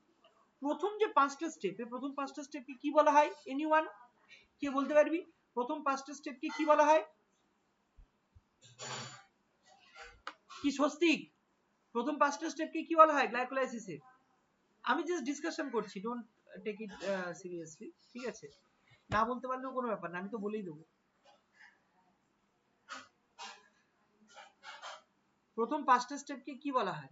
A: প্রথম যে 5টা স্টেপে, প্রথম 5টা স্টেপকে কি বলা হয়? এনিওয়ান, কে বলতে পারবি প্রথম 5টা স্টেপকে কি বলা হয়? কি স্বস্তিক, প্রথম 5টা স্টেপকে কি বলা হয় গ্লাইকোলাইসিসে? আমি জাস্ট ডিসকাশন করছি, ডোন্ট টেক ইট সিরিয়াসলি, ঠিক আছে? না বলতে পারলেও কোনো ব্যাপার না, আমি তো বলেই দেবো। প্রথম 5টা স্টেপকে কি বলা হয়?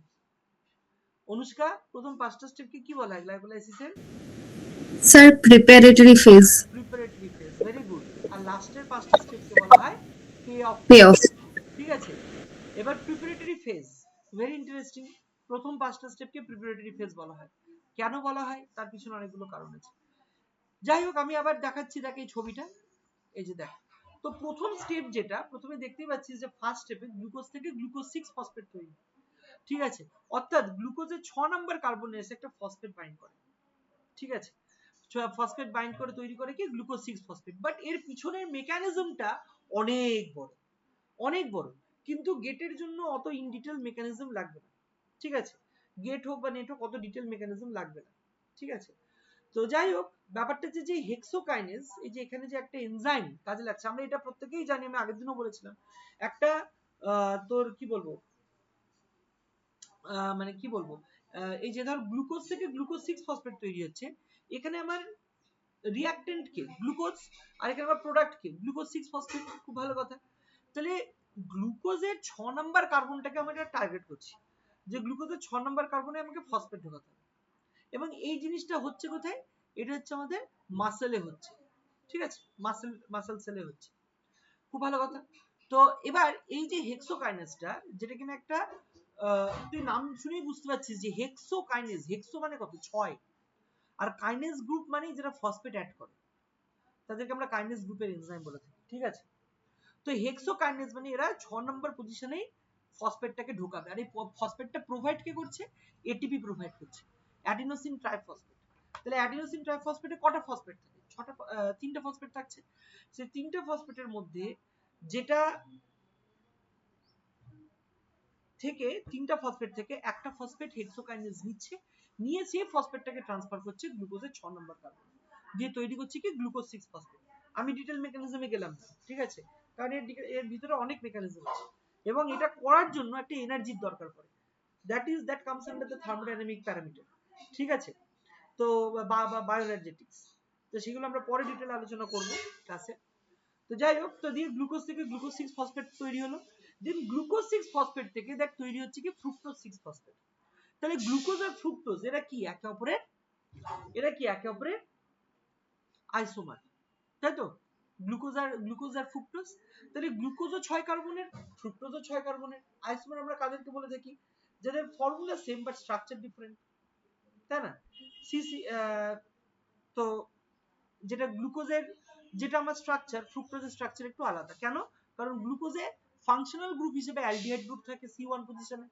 A: অনুষ্কা, প্রথম 5টা স্টেপকে কি বলা হয় গ্লাইকোলাইসিসের?
B: Sir preparatory phase.
A: Preparatory phase, very good. আর লাস্টের 5টা স্টেপকে বলা হয় pay off
B: pay
A: phase,
B: off.
A: ঠিক আছে? এবার প্রিপারেটরি ফেজ, ভেরি ইন্টারেস্টিং। প্রথম 5টা স্টেপকে প্রিপারেটরি ফেজ বলা হয়। কেন বলা হয় তার পিছনে অনেকগুলো কারণ আছে। যাই হোক, আমি আবার দেখাচ্ছি, দেখ এই ছবিটা, এই যে দেখ। তো প্রথম স্টেপ যেটা, প্রথমে দেখতেই পাচ্ছিস যে ফার্স্ট স্টেপে গ্লুকোজ থেকে গ্লুকোজ 6 ফসফেট তৈরি, ঠিক আছে? অর্থাৎ গ্লুকোজের 6 নাম্বার কার্বনে এসে একটা ফসফেট বাইন্ড করে, ঠিক আছে? ফসফেট বাইন্ড করে তৈরি করে কি গ্লুকোজ 6 ফসফেট। বাট এর পিছনের মেকানিজমটা অনেক বড়, অনেক বড়। কিন্তু গেটের জন্য অত ইন ডিটেল মেকানিজম লাগবে না, ঠিক আছে? গেট হোক বা নেট হোক, অত ডিটেল মেকানিজম লাগবে না, ঠিক আছে? তো যাই হোক, ব্যাপারটা হচ্ছে যে হেক্সোকাইনেজ, এই যে এখানে যে একটা এনজাইম কাজে লাগছে, আমরা এটা প্রত্যেকেই জানি, আমি আগের দিনও বলেছিলাম, একটা তোর কি বলবো, মানে কি বলবো, এই যে ধর গ্লুকোজ থেকে গ্লুকোজ 6 ফসফেট তৈরি হচ্ছে, এখানে আমার রিঅ্যাক্টেন্ট কে গ্লুকোজ, আর এখানে আমার প্রোডাক্ট কে গ্লুকোজ 6 ফসফেট। খুব ভালো কথা। তাহলে গ্লুকোজের 6 নাম্বার কার্বনটাকে আমরা টার্গেট করছি, যে গ্লুকোজের 6 নাম্বার কার্বনে আমাকে ফসফেট ঢোকাতে হবে, এবং এই জিনিসটা হচ্ছে কোথায়, এটা হচ্ছে আমাদের মাসেলে হচ্ছে, ঠিক আছে, মাসেল সেলে হচ্ছে। খুব ভালো কথা। তো এবার এই যে হেক্সোকাইনেজটা, যেটা কিনা একটা তুই নাম শুনেই বুঝতে পারছিস যে হেক্সোকাইনেজ, হেক্সো মানে কত, 6, আর কাইনেজ গ্রুপ মানে যারা ফসফেট অ্যাড করে তাদেরকে আমরা কাইনেজ গ্রুপের এনজাইম বলে থাকি, ঠিক আছে। তো হেক্সোকাইনেজ মানে এরা 6 নম্বর পজিশনেই ফসফেটটাকে ঢোকাবে, আর এই ফসফেটটা প্রোভাইড কে করছে, এটিপি প্রোভাইড করছে, অ্যাডিনোসিন ট্রাইফসফেট। তাহলে অ্যাডিনোসিন ট্রাইফসফেটে কটা ফসফেট থাকে, 3টা ফসফেট থাকছে। সেই 3টা ফসফেটের মধ্যে যেটা থেকে 3টা ফসফেট থেকে একটা ফসফেট হেক্সোকাইনেজ নিচ্ছে, নিয়ে সেই ফসফেটটাকে ট্রান্সফার করছে গ্লুকোজের 6 নম্বর কার্বন দিয়ে, তৈরি করছে কি গ্লুকোজ 6 ফসফেট। আমি ডিটেল মেকানিজমে গেলাম না, ঠিক আছে, কারণ এর ভিতরে অনেক মেকানিজম আছে, এবং এটা করার জন্য একটা এনার্জির দরকার পড়ে, that comes under the thermodynamic parameter, ঠিক আছে। তো বায়োএনার্জেটিক্স, তো সেগুলো আমরা পরে ডিটেল আলোচনা করব ক্লাসে। তো যাই হোক, তো দিয়ে গ্লুকোজ থেকে গ্লুকোজ 6 ফসফেট তৈরি হলো, দেন গ্লুকোজ 6 ফসফেট থেকে দেখ তৈরি হচ্ছে কি ফ্রুক্টোজ 6 ফসফেট। তাহলে গ্লুকোজ আর ফ্রুক্টোজ এরা কি একে অপরের আইসোমার, তাই তো, গ্লুকোজ আর ফ্রুক্টোজ। তাহলে গ্লুকোজও 6 কার্বনের, ফ্রুক্টোজও 6 কার্বনের, আইসোমার আমরা কাদেরকে বলে থাকি, যাদের formula same but structure different, তাই না। সিসি তো যেটা গ্লুকোজের, যেটা আমার স্ট্রাকচার, ফ্রুক্টোজের স্ট্রাকচার একটু আলাদা, কেন, কারণ গ্লুকোজে ফাংশনাল গ্রুপ হিসেবে অ্যালডিহাইড গ্রুপ থাকে C1 পজিশনে,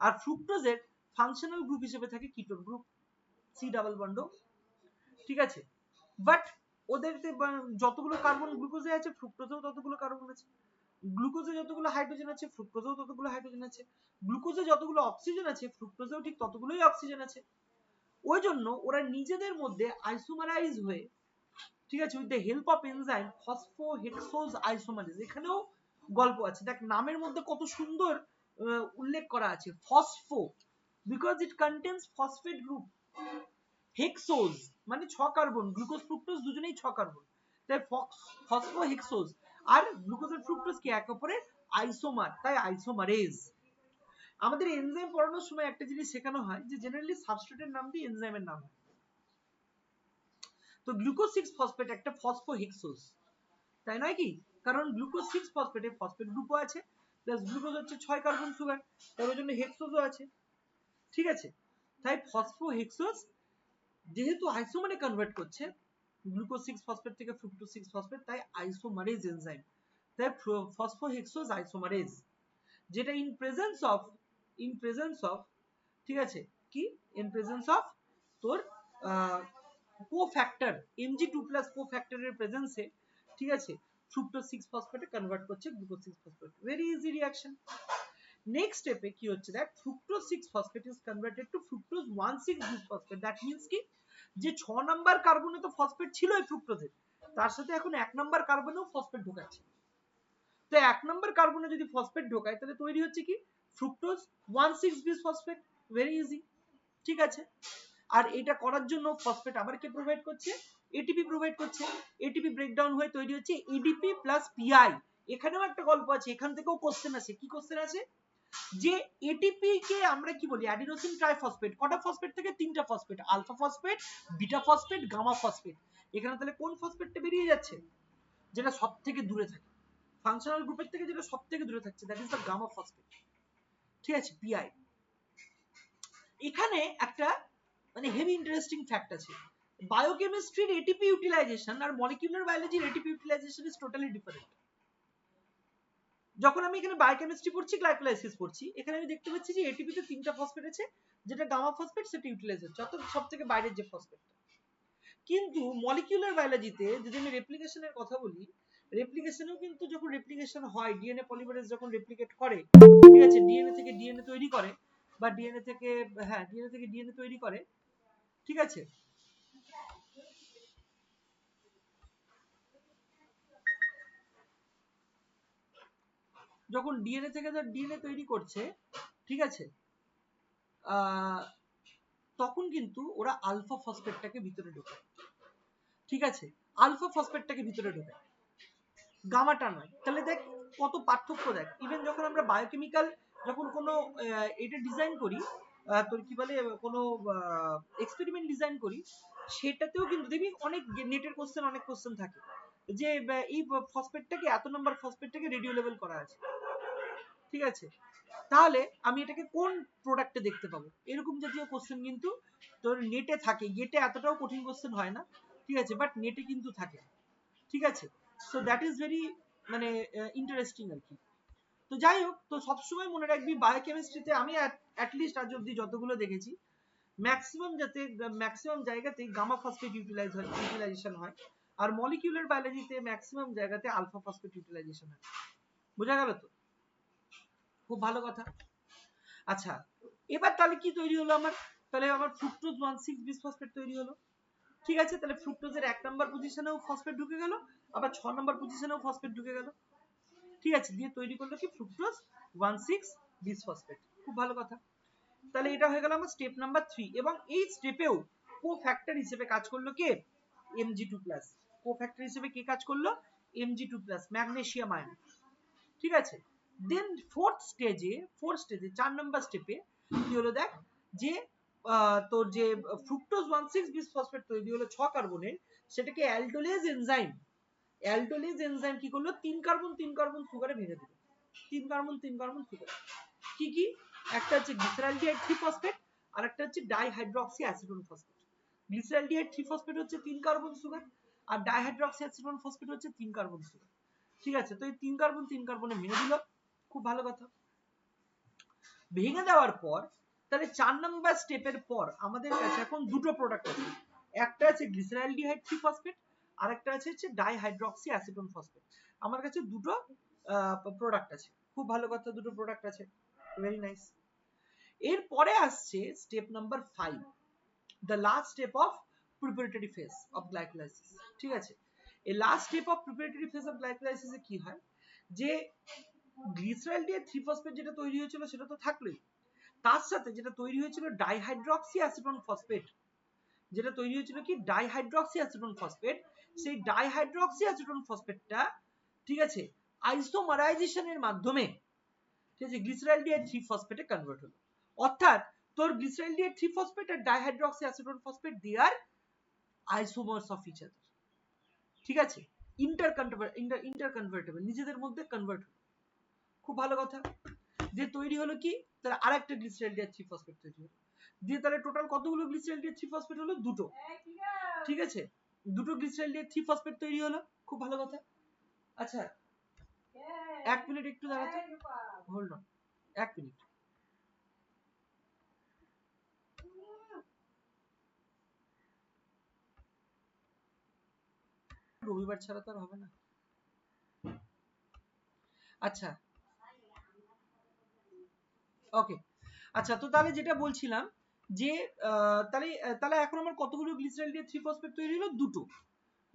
A: আর ফ্রুক্টোজের ফাংশনাল গ্রুপ হিসেবে থাকে ketone group C double bond, ঠিক আছে। বাট ওদের যতগুলো কার্বন গ্লুকোজে আছে, ফ্রুক্টোজেও ততগুলো কার্বন আছে, গ্লুকোজে যতগুলো হাইড্রোজেন আছে, ফ্রুক্টোজেও ততগুলো হাইড্রোজেন আছে, গ্লুকোজে যতগুলো অক্সিজেন আছে, ফ্রুক্টোজেও ঠিক ততগুলোই অক্সিজেন আছে। ওই জন্য ওরা নিজেদের মধ্যে আইসোমারাইজ হয়ে, ঠিক আছে, with the help of enzyme phosphohexose isomerase, এখানেও গল্প আছে, দেখ নামের মধ্যে কত সুন্দর উল্লেখ করা আছে, phospho because it contains phosphate group, hexose মানে 6 কার্বন, গ্লুকোজ ফ্রুক্টোজ দুজনেই 6 কার্বন, তাই ফসফোহেক্সোজ, আর গ্লুকোজ আর ফ্রুক্টোজ কি একে অপরের আইসোমার, তাই আইসোমারেজ। আমাদের এনজাইম পড়ানোর সময় একটা জিনিস শেখানো হয় যে জেনারেলি সাবস্ট্রেটের নাম দিয়ে এনজাইমের নাম হয়, তো গ্লুকোজ 6 ফসফেট একটা ফসফোহেক্সোজ, তাই নয় কি, কারণ গ্লুকোজ 6 ফসফেটে ফসফেট গ্রুপও আছে, প্লাস গ্লুকোজ হচ্ছে 6 কার্বন সুগার, তার জন্য হেক্সোজও আছে, ঠিক আছে। তাই ফসফোহেক্সোজ যেহেতু আইসোমারে কনভার্ট করছে গ্লুকোজ 6 ফসফেট থেকে ফ্রুক্টোজ 6 ফসফেট, তাই আইসোমারেজ এনজাইম, তাই ফসফোহেক্সোজ আইসোমারেজ, যেটা ইন প্রেজেন্স অফ ঠিক আছে, কি ইন প্রেজেন্স অফ তোর কোফ্যাক্টর Mg2+ কোফ্যাক্টরের প্রেজেন্সে, ঠিক আছে, ফ্রুক্টোজ 6 ফসফেটে কনভার্ট করছে glucose 6 phosphate, very easy reaction. Next স্টেপে কি হচ্ছে, দেখ fructose 6 phosphate is converted to fructose 1,6 phosphate, that means কি, যে 6 নাম্বার কার্বনে তো ফসফেট ছিল এই ফ্রুক্টোজের, তার সাথে এখন 1 নাম্বার কার্বনেও ফসফেট ঢোকাচ্ছে, তো 1 নাম্বার কার্বনে যদি ফসফেট ঢোকায় তাহলে তৈরি হচ্ছে কি ফ্রুক্টোজ 1,6 ফসফেট, ভেরি ইজি, ঠিক আছে। আর এটা করার জন্য ফসফেট আবার কে প্রোভাইড করছে, এটিপি প্রোভাইড করছে, এটিপি ব্রেকডাউন হয়ে তৈরি হচ্ছে এডিপি প্লাস পিআই। এখানেও একটা গল্প আছে, এখান থেকেও কোশ্চেন আছে, কি কোশ্চেন আছে, যে এটিপি কে আমরা কি বলি, অ্যাডিনোসিন ট্রাইফসফেট, কটা ফসফেট থেকে, 3টা phosphate, alpha phosphate, beta phosphate, gamma phosphate. এখানে তাহলে কোন ফসফেটটা বেরিয়ে যাচ্ছে, যেটা সব থেকে দূরে থাকে, ফাংশনাল গ্রুপের থেকে যেটা সব থেকে দূরে থাকছে, that is the gamma phosphate, ঠিক আছে, পিআই। এখানে একটা মানে হেভি ইন্টারেস্টিং ফ্যাক্ট আছে, বায়োকেমিস্ট্রির এটিপি ইউটিলাইজেশন আর মলিকিউলার বায়োলজির ATP utilisation is totally different. যখন আমি এখানে বায়োকেমিস্ট্রি পড়ছি, গ্লাইকোলাইসিস পড়ছি, এখানে আমি দেখতে পাচ্ছি যে এটিপি তে 3টা ফসফেট আছে, যেটা গামা ফসফেট, সেটা ইউটিলাইজ হচ্ছে, অর্থাৎ সবথেকে বাইরের যে ফসফেটটা। কিন্তু মলিকিউলার বায়োলজিতে যদি আমি রেপ্লিকেশনের কথা বলি, রেপ্লিকেশনেও কিন্তু যখন রেপ্লিকেশন হয়, ডিএনএ পলিমারেজ যখন রেপ্লিকেট করে, ঠিক আছে, ডিএনএ থেকে ডিএনএ তৈরি করে, বা ডিএনএ থেকে ডিএনএ তৈরি করে, ঠিক আছে, যখন ডিএনএ থেকে ধর ডিএনএ তৈরি করছে, ঠিক আছে, তখন কিন্তু ওরা আলফা ফসফেটটাকে ভিতরে ঢোকায়, ঠিক আছে, আলফা ফসফেটটাকে ভিতরে ঢোকায়, গামাটা নয়। তাহলে দেখ কত পার্থক্য, দেখ ইভেন যখন আমরা বায়োকেমিক্যাল যখন কোনো এটা ডিজাইন করি, তোর কি বলে কোনো এক্সপেরিমেন্ট ডিজাইন করি, সেটাতেও কিন্তু দেখবি অনেক নেটের কোশ্চেন, অনেক কোশ্চেন থাকে যে এই ফসফেটটাকে, এত নাম্বার ফসফেটটাকে রেডিও লেভেল করা আছে, ঠিক আছে, তাহলে আমি এটাকে কোন প্রোডাক্টে দেখতে পাবো, এরকম জাতীয় কোশ্চেন কিন্তু তোর নেটে থাকে। গেটে এতটাও কঠিন কোশ্চেন হয় না, ঠিক আছে, বাট নেটে কিন্তু থাকে, ঠিক আছে। সো দ্যাট ইজ ভেরি মানে ইন্টারেস্টিং আর কি। তো যাই হোক, তো সবসময় মনে রাখবি বায়োকেমিস্ট্রিতে আমি অ্যাটলিস্ট আজ অব্দি যতগুলো দেখেছি, ম্যাক্সিমাম জায়গাতেই গামা ফসফেট ইউটিলাইজেশন হয়, আর মলিকিউলার বায়োলজিতে ম্যাক্সিমাম জায়গাতে আলফা ফসফেট ইউটিলাইজেশন হয়। বোঝা গেল তো? খুব ভালো কথা। আচ্ছা, এবার তাহলে কি তৈরি হলো আমার? তাহলে আমার ফ্রুক্টোজ 1,6 বিসফসফেট তৈরি হলো, ঠিক আছে। তাহলে ফ্রুক্টোজের 1 নম্বর পজিশনেও ফসফেট ঢুকে গেল, আবার 6 নম্বর পজিশনেও ফসফেট ঢুকে গেল, ঠিক আছে, দিয়ে তৈরি করলো কি ফ্রুক্টোজ 1,6 বিসফসফেট। খুব ভালো কথা। তাহলে এটা হয়ে গেল আমার স্টেপ নাম্বার 3, এবং এই স্টেপেও কোফ্যাক্টর হিসেবে কাজ করলো কে? Mg2+। কোফ্যাক্টর হিসেবে কে কাজ করলো? Mg2+, ম্যাগনেসিয়াম আয়ন, ঠিক আছে। দেন ফোর্থ স্টেজে 4 নম্বর স্টেপে কি হলো দেখ, যে তোর যে ফ্রুক্টোজ 1,6 বিসফসফেট তৈরি হলো 6 কার্বনের, সেটাকে অ্যালডোলেজ এনজাইম কি করলো? 3 কার্বন 3 কার্বন সুগারে ভেঙে দিল। 3 কার্বন 3 কার্বন সুগার, কি কি? একটা হচ্ছে গ্লিসারালডিহাইড 3 ফসফেট, আর একটা হচ্ছে dihydroxy acetone phosphate. Glyceraldehyde 3 phosphate হচ্ছে 3 কার্বন সুগার, আর ডাইহাইড্রক্সি অ্যাসিটোন ফসফেট হচ্ছে 3 কার্বন সুগার, ঠিক আছে। তো এই 3 কার্বন 3 কার্বনে ভেঙে দিল। খুব ভালো কথা। ভেঙে দেওয়ার পর তাহলে 4 নাম্বার স্টেপের পর আমাদের কাছে এখন দুটো প্রোডাক্ট আছে, একটা আছে গ্লিসারালডিহাইড 3 ফসফেট, আর একটা আছে ডাইহাইড্রক্সি অ্যাসিটোন ফসফেট। আমার কাছে দুটো প্রোডাক্ট আছে। খুব ভালো কথা, দুটো প্রোডাক্ট আছে, ভেরি নাইস। এরপরে আসছে step number 5, the last step of preparatory phase of glycolysis, ঠিক আছে। এই last step of preparatory phase of গ্লাইকোলাইসিসে কি হয়, যে গ্লিসারালডিহাইড 3 ফসফেট যেটা তৈরি হয়েছিল সেটা তো থাকলোই, তার সাথে যেটা তৈরি হয়েছিল ডাইহাইড্রক্সি অ্যাসিটোন ফসফেট, যেটা তৈরি হয়েছিল কি ডাইহাইড্রক্সি অ্যাসিটোন ফসফেট, সেই ডাইহাইড্রক্সি অ্যাসিটোন ফসফেটটা, ঠিক আছে, আইসোমারাইজেশনের মাধ্যমে, ঠিক আছে, গ্লিসারালডিহাইড 3 ফসফেটে কনভার্ট হলো। অর্থাৎ তোর গ্লিসারালডিহাইড 3 ফসফেট আর dihydroxy acetone phosphate they are isomers of each other, ঠিক আছে, ইন্টারকনভার্টেবল, নিজেদের মধ্যে কনভার্ট হলো। খুব ভালো কথা। যে তৈরি হলো কি, তাহলে আরেকটা গ্লিসারালডিহাইড 3 ফসফেট তৈরি হলো, দিয়ে তাহলে টোটাল কতগুলো গ্লিসারালডিহাইড 3 ফসফেট হলো? দুটো, ঠিক আছে, দুটো গ্লিসারালডিহাইড 3 ফসফেট তৈরি হলো। খুব ভালো কথা। আচ্ছা, 1 মিনিট একটু দাঁড়াতে, হোল্ড অন, 1 মিনিট। রবিবার ছাড়া তো আর হবে না। আচ্ছা, ওকে। আচ্ছা, তো তাহলে যেটা বলছিলাম যে তাহলে এখন আমার কতগুলো গ্লিসারালডিহাইড 3 ফসফেট তৈরি হলো?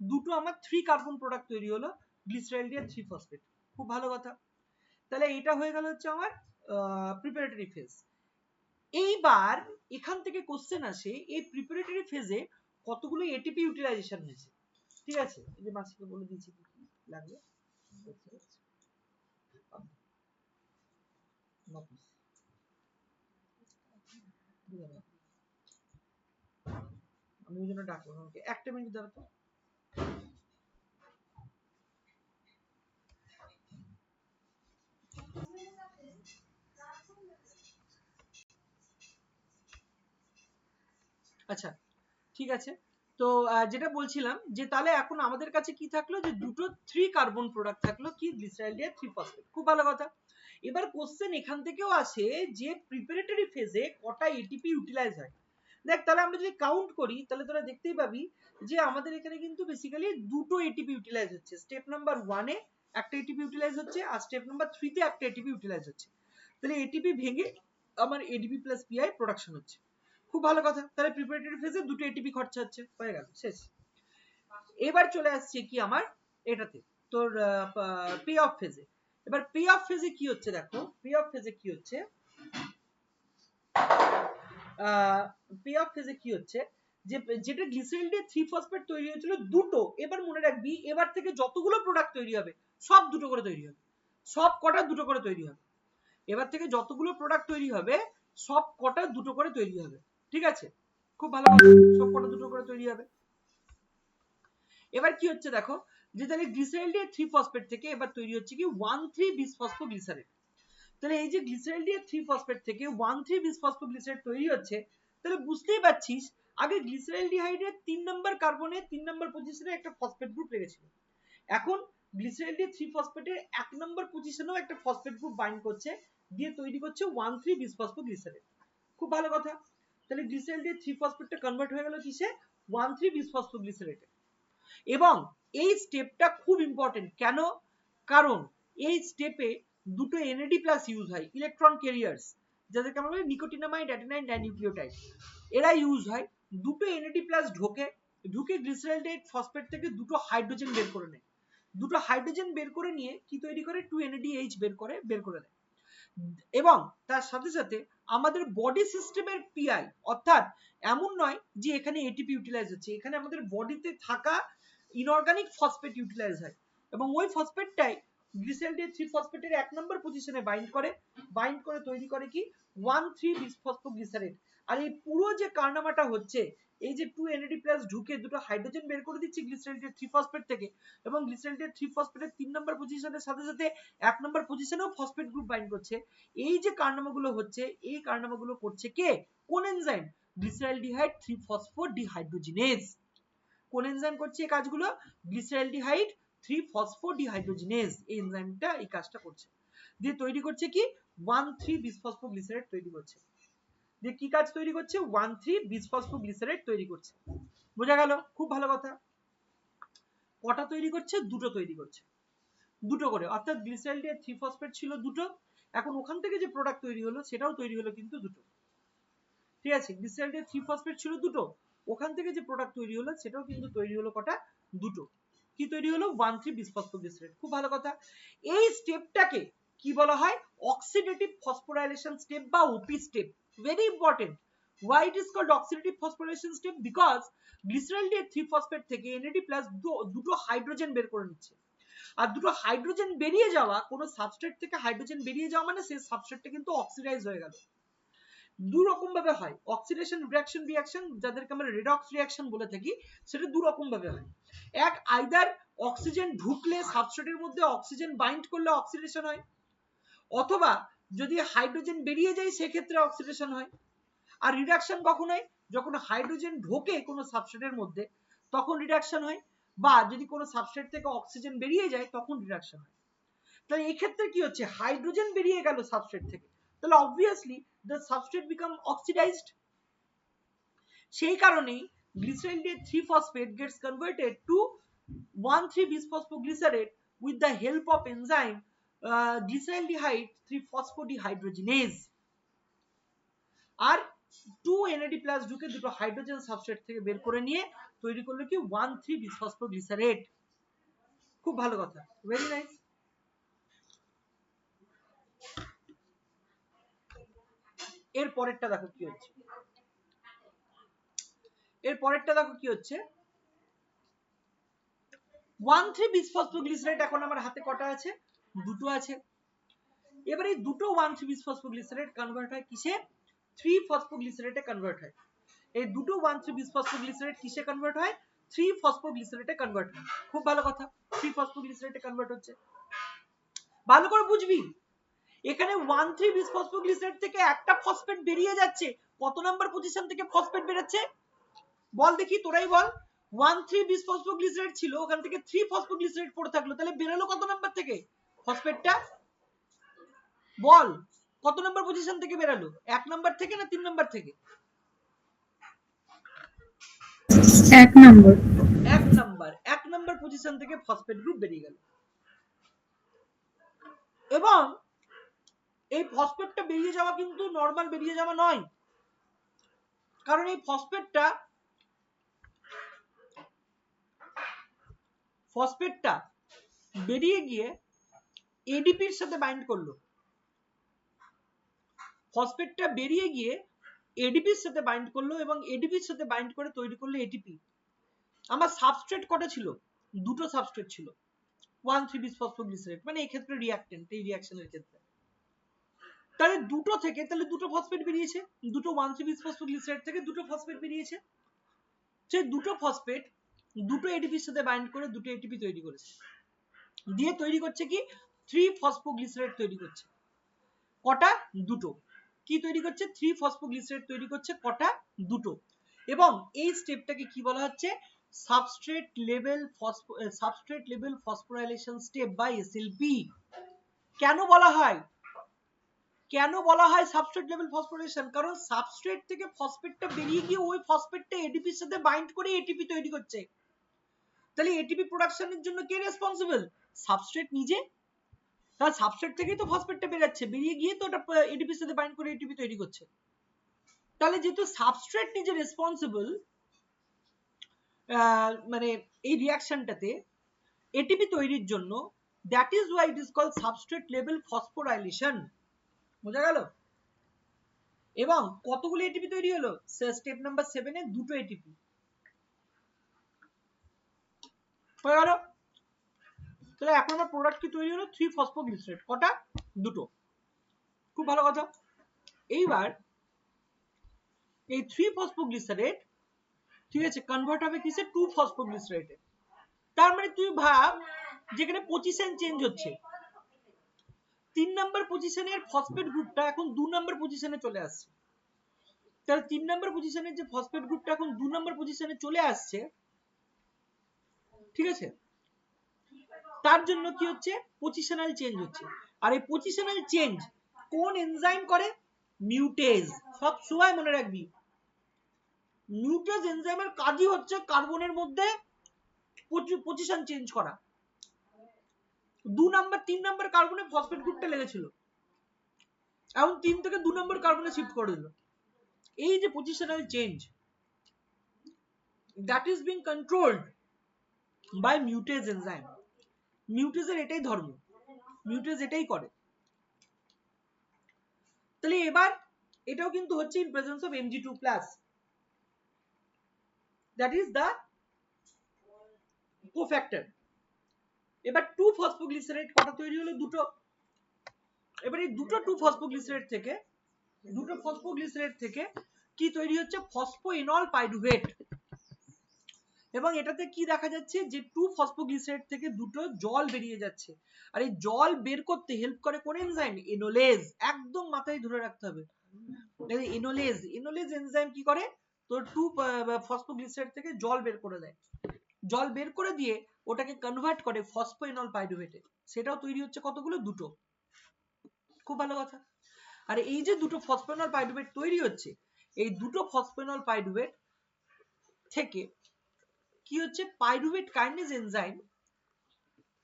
A: দুটো আমার 3 কার্বন প্রোডাক্ট তৈরি হলো গ্লিসারালডিহাইড 3 ফসফেট। খুব ভালো কথা। তাহলে এটা হয়ে গেল হচ্ছে আমার প্রিপারেটরি ফেজ। এইবার এখান থেকে কোশ্চেন আসে, এই প্রিপারেটরি ফেজে কতগুলো এটিপি ইউটিলাইজেশন হয়েছে, ঠিক আছে। এই যে মাসিকে বলে দিয়েছি কি লাগবে, আমি ওই জন্য ডাকলাম। ওকে, 1 মিনিট দাঁড়া তো। আচ্ছা, ঠিক আছে। তো যেটা বলছিলাম যে তাহলে এখন আমাদের কাছে কি থাকলো, যে দুটো 3 কার্বন প্রোডাক্ট থাকলো, কি গ্লিসারালডিহাইড 3 ফসফেট। খুব ভালো কথা। এবার কোশ্চেন এখান থেকেও আসে যে প্রিপারেটরি ফেজে কটা এটিপি ইউটিলাইজ হয়। দেখ, তাহলে আমরা যদি কাউন্ট করি তাহলে তোরা দেখতেই পাবি যে আমাদের এখানে কিন্তু বেসিক্যালি দুটো এটিপি ইউটিলাইজ হচ্ছে। স্টেপ নাম্বার 1 এ একটা এটিপি ইউটিলাইজ হচ্ছে, আর স্টেপ নাম্বার 3 তে একটা এটিপি ইউটিলাইজ হচ্ছে। তাহলে এটিপি ভেঙে আমার এডিপি প্লাস পিআই প্রোডাকশন হচ্ছে। খুব ভালো কথা। তাহলে প্রিপারেটরি ফেজে দুটো এটিপি খরচা হচ্ছে, হয়ে গেল, শেষ। এবার চলে আসছে কি আমার এটাতে, তোর পে অফ ফেজে। এবার পে অফ ফেজে কি হচ্ছে দেখো, পে অফ ফেজে কি হচ্ছে, পে অফ ফেজে কি হচ্ছে, যে যেটা গ্লিসারিল দিয়ে 3 ফসফেট তৈরি হয়েছিল দুটো, এবার মনে রাখবি এবার থেকে যতগুলো প্রোডাক্ট তৈরি হবে সব দুটো করে তৈরি হবে, সব কটা দুটো করে তৈরি হবে, এবার থেকে যতগুলো প্রোডাক্ট তৈরি হবে সব কটা দুটো করে তৈরি হবে, ঠিক আছে, খুব ভালো কথা, সব কটা দুটো করে তৈরি হবে। এবার কি হচ্ছে দেখো, যে তাহলে গ্লিসারিল দিয়ে 3 ফসফেট থেকে এবার তৈরি হচ্ছে কি 1,3 বিসফসফোগ্লিসারেট, তাহলে এই যে গ্লিসারিল দিয়ে 3 ফসফেট থেকে 1,3 বিসফসফোগ্লিসারেট তৈরি হচ্ছে, তাহলে বুঝতেই পারছিস আগে গ্লিসারিলডিহাইডের 3 নম্বর কার্বনে 3 নম্বর পজিশনে একটা ফসফেট গ্রুপ লেগেছিল, এখন গ্লিসারিল দিয়ে 3 ফসফেটের 1 নম্বর পজিশনেও একটা ফসফেট গ্রুপ বাইন্ড করছে, দিয়ে তৈরি করছে 1,3 বিসফসফোগ্লিসারেট, খুব ভালো কথা, তাহলে গ্লিসারিল দিয়ে 3 ফসফেটটা কনভার্ট হয়ে গেল কিসে, 1,3 বিসফসফোগ্লিসারেটে। এবং এই স্টেপটা খুব ইম্পর্টেন্ট, কেন, কারণ এই স্টেপে দুটো NAD+ ইউজ হয়, ইলেকট্রন ক্যারিয়ার্স, যাদেরকে আমরা বলি নিকোটিনামাইড অ্যাডেনাইন ডাইনিউক্লিওটাইড, এরা ইউজ হয়, দুটো NAD+ ঢুকে গ্লিসারিলডেট ফসফেট থেকে দুটো হাইড্রোজেন বের করে নেয়, দুটো হাইড্রোজেন বের করে নিয়ে কি তৈরি করে 2NADH বের করে দেয়, এবং তার সাথে সাথে আমাদের বডি সিস্টেমের পিআই, অর্থাৎ এমন নয় যে এখানে এটিপি ইউটিলাইজ হচ্ছে, এখানে আমাদের বডিতে থাকা ইনঅর্গানিক ফসফেট ইউটিলাইজ হয়, এবং ওই ফসফেটটাই গ্লিসারিল দিয়ে 3 ফসফেটের 1 নম্বর পজিশনে বাইন্ড করে তৈরি করে কি 1,3 বিসফসফোগ্লিসারেট। আর এই পুরো যে কারনামাটা হচ্ছে, এই যে 2NAD+ ঢুকে দুটো হাইড্রোজেন বের করে দিচ্ছে গ্লিসারিল দিয়ে 3 ফসফেট থেকে, এবং গ্লিসারিল দিয়ে 3 ফসফেটের 3 নম্বর পজিশনের সাথে সাথে 1 নম্বর পজিশনেও ফসফেট গ্রুপ বাইন্ড করছে, এই যে কারনামাগুলো হচ্ছে, এই কারনামাগুলো করছে কে, কোন এনজাইম, গ্লিসারিলডিহাইড 3 ফসফোডিহাইড্রোজিনেজ, কোন এনজাইম করছে এই কাজগুলো, গ্লিসারিলডিহাইড 3 ফসফোডিহাইড্রোজিনেজ, এই এনজাইমটা এই কাজটা করছে, দিয়ে তৈরি করছে কি 1,3 বিসফসফোগ্লিসারেট তৈরি করছে, দিয়ে কি কাজ তৈরি করছে 1,3 বিসফসফোগ্লিসারেট তৈরি করছে, বোঝা গেল, খুব ভালো কথা, কটা তৈরি করছে, দুটো তৈরি করছে, দুটো করে, অর্থাৎ গ্লিসারিল দিয়ে 3 ফসফেট ছিল দুটো, এখন ওখান থেকে যে প্রোডাক্ট তৈরি হলো সেটাও তৈরি হলো কিন্তু দুটো, ঠিক আছে, গ্লিসারিল দিয়ে 3 ফসফেট ছিল দুটো, ওখান থেকে যে প্রোডাক্ট তৈরি হলো সেটাও কিন্তু তৈরি হলো কটা, দুটো, কি তৈরি হলো 1,3 বিসফসফোগ্লিসারেট, খুব ভালো কথা। এই স্টেপটাকে কি বলা হয়, অক্সিডেটিভ ফসফোরাইলেশন স্টেপ বা OP step, very important, why it is called oxidative phosphorylation step, because glyceryl দিয়ে 3 ফসফেট থেকে NAD+ দুটো হাইড্রোজেন বের করে নিচ্ছে, আর দুটো হাইড্রোজেন বেরিয়ে যাওয়া, কোনো সাবস্ট্রেট থেকে হাইড্রোজেন বেরিয়ে যাওয়া মানে সেই সাবস্ট্রেটটা কিন্তু অক্সিডাইজ হয়ে গেল, দু রকম ভাবে হয়, অক্সিডেশন রিডাকশন যাদেরকে আমরা রেডক্স রিঅ্যাকশন বলে থাকি, সেটা দু রকম ভাবে হয়, এক আইদার অক্সিজেন ঢুকলে সাবস্ট্রেটের মধ্যে অক্সিজেন বাইন্ড করলে অক্সিডেশন হয়, অথবা যদি হাইড্রোজেন বেরিয়ে যায় সেক্ষেত্রে অক্সিডেশন হয়, আর রিডাকশন কখন হয়, যখন হাইড্রোজেন ঢোকে কোনো সাবস্ট্রেটের মধ্যে তখন রিডাকশন হয়, বা যদি কোনো সাবস্ট্রেট থেকে অক্সিজেন বেরিয়ে যায় তখন রিডাকশন হয়, তাহলে এই ক্ষেত্রে কি হচ্ছে, হাইড্রোজেন বেরিয়ে গেল সাবস্ট্রেট থেকে, তাহলে obviously the substrate become oxidized, সেই কারণেই গ্লিসারিল দিয়ে 3 phosphate gets converted to 1,3 bisphosphoglycerate with the help of enzyme glyceraldehyde 3 phosphodehydrogenase, R 2NAD+ ঢুকে দুটো হাইড্রোজেন সাবস্ট্রেট থেকে বের করে নিয়ে তৈরি করলো কি 1,3 বিসফসফোগ্লিসারেট, খুব ভালো কথা, ভেরি নাইস। এর পরেরটা দেখো কি হচ্ছে, এর পরেরটা দেখো কি হচ্ছে, 1,3 বিসফসফোগ্লিসারেট এখন আমার হাতে কটা আছে, দুটো আছে, এবারে এই দুটো 1,3 বিসফসফোগ্লিসারেট কনভার্ট হয় কিসে, 3 ফসফোগ্লিসারেটে কনভার্ট হয়, এই দুটো 1,3 বিসফসফোগ্লিসারেট কিসে কনভার্ট হয়, 3 ফসফোগ্লিসারেটে কনভার্ট হয়, খুব ভালো কথা, 3 ফসফোগ্লিসারেটে কনভার্ট হচ্ছে, ভালো করে বুঝবি, এখানে 1,3 বিসফসফোগ্লিসারেট থেকে একটা ফসফেট বেরিয়ে যাচ্ছে, কত নাম্বার পজিশন থেকে ফসফেট বেরোচ্ছে বল দেখি, তোরাই বল, 1,3 বিসফসফোগ্লিসারেট ছিল, ওখান থেকে 3 ফসফোগ্লিসারেট পড়ে থাকলো, তাহলে বেরোলো কত নাম্বার থেকে ফসফেটটা, বল কত নাম্বার পজিশন থেকে বেরোলো, 1 নাম্বার থেকে না 3 নাম্বার থেকে,
B: 1 নম্বর,
A: 1 নাম্বার পজিশন থেকে ফসফেট গ্রুপ বেরিয়ে গেল, এবং এই ফসফেটটা বেরিয়ে যাওয়া কিন্তু নরমাল বেরিয়ে যাওয়া নয়, কারণ এই ফসফেটটা বেরিয়ে গিয়ে এডিপির সাথে বাইন্ড করলো, ফসফেটটা বেরিয়ে গিয়ে এডিপির সাথে বাইন্ড করলো এবং এডিপির সাথে বাইন্ড করে তৈরি করলো এটিপি। আমার সাবস্ট্রেট কটা ছিল? দুটো সাবস্ট্রেট ছিল, 1,3-বিসফসফোগ্লিসারেট, মানে এই ক্ষেত্রে রিঅ্যাকট্যান্ট, এই রিঅ্যাকশনের ক্ষেত্রে। তাহলে দুটো থেকে তাহলে দুটো ফসফেট বেরিয়েছে, দুটো 1,3-বিসফসফোগ্লিসারেট থেকে দুটো ফসফেট বেরিয়েছে। সেই দুটো ফসফেট দুটো এটিপির সাথে বাইন্ড করে দুটো এটিপি তৈরি করেছে, দিয়ে তৈরি করছে কি 3-ফসফোগ্লিসারেট তৈরি করছে। কটা? দুটো। কি তৈরি করছে? 3-ফসফোগ্লিসারেট তৈরি করছে। কটা? দুটো। এবং এই স্টেপটাকে কি বলা হচ্ছে? সাবস্ট্রেট লেভেল ফসফোরাইলেশন স্টেপ বা এসএলপি। কেন বলা হয়? কেন বলা হয় সাবস্ট্রেট লেভেল ফসফোরাইলেশন? কারণ সাবস্ট্রেট থেকে ফসফেটটা বেরিয়ে গিয়ে ওই ফসফেটটা এটিপির সাথে বাইন্ড করে এটিপি তৈরি করছে। তাহলে এটিপি প্রোডাকশনের জন্য কে রেসপন্সিবল? সাবস্ট্রেট নিজে। তাহলে সাবস্ট্রেট থেকেই তো ফসফেটটা বেরাচ্ছে, বেরিয়ে গিয়ে তো ওটা এটিপির সাথে বাইন্ড করে এটিপি তৈরি করছে। তাহলে যেহেতু সাবস্ট্রেট নিজে রেসপন্সিবল মানে এই রিঅ্যাকশনটাতে এটিপি তৈরির জন্য, that is why it is called substrate level phosphorylation. বোঝা গেল? এবং কতগুলো এটিপি তৈরি হলো? স্টেপ নাম্বার 7 এ দুটো এটিপি হয়ে গেল। তাহলে এখন আমার প্রোডাক্ট কি তৈরি হলো? 3-ফসফোগ্লিসারেট। কটা? দুটো। খুব ভালো কথা। এইবার এই 3-ফসফোগ্লিসারেট, ঠিক আছে, কনভার্ট হবে কিসে? 2-ফসফোগ্লিসারেটে। তার মানে তুই ভাব যেখানে পজিশন চেঞ্জ হচ্ছে, 3 নাম্বার পজিশনের ফসফেট গ্রুপটা এখন 2 নাম্বার পজিশনে চলে আসছে। তাহলে 3 নাম্বার পজিশনের যে ফসফেট গ্রুপটা এখন 2 নাম্বার পজিশনে চলে আসছে, ঠিক আছে, তার জন্য কি হচ্ছে? পজিশনাল চেঞ্জ হচ্ছে। আর এই পজিশনাল চেঞ্জ কোন এনজাইম করে? মিউটেজ। সব সময় মনে রাখবি, মিউটেজ এনজাইমের কাজই হচ্ছে কার্বনের মধ্যে পজিশন চেঞ্জ করা। 2 নাম্বার 3 নাম্বার কার্বনে ফসফেট গ্রুপটা লেগেছিল, এখন 3 থেকে 2 নাম্বার কার্বনে শিফট করে দিল। এই যে positional change, that is being controlled by mutase enzyme. মিউটেজের এটাই ধর্ম, মিউটেজ এটাই করে। তাহলে এবার এটাও কিন্তু হচ্ছে in presence of Mg2+, that is the cofactor. এবার 2-ফসফোগ্লিসারেট কটা তৈরি হলো? দুটো। এবার এই দুটো 2-ফসফোগ্লিসারেট থেকে কি তৈরি হচ্ছে? ফসফোএনল পাইরুভেট। এবং এটাতে কি দেখা যাচ্ছে? যে 2-ফসফোগ্লিসারেট থেকে দুটো জল বেরিয়ে যাচ্ছে। আর এই জল বের করতে হেল্প করে কোন এনজাইম? এনোলেজ। একদম মাথায় ধরে রাখতে হবে, এনোলেজ। এনোলেজ এনজাইম কি করে? তোর 2-ফসফোগ্লিসারেট থেকে জল বের করে দেয়। জল বের করে দিয়ে ওটাকে কনভার্ট করে ফসফোএনল পাইরুভেটে। সেটাও তৈরি হচ্ছে কতগুলো? দুটো। খুব ভালো কথা। আর এই যে দুটো ফসফোএনল পাইরুভেট তৈরি হচ্ছে, এই দুটো ফসফোএনল পাইরুভেট থেকে কি হচ্ছে? পাইরুভেট কাইনেজ এনজাইম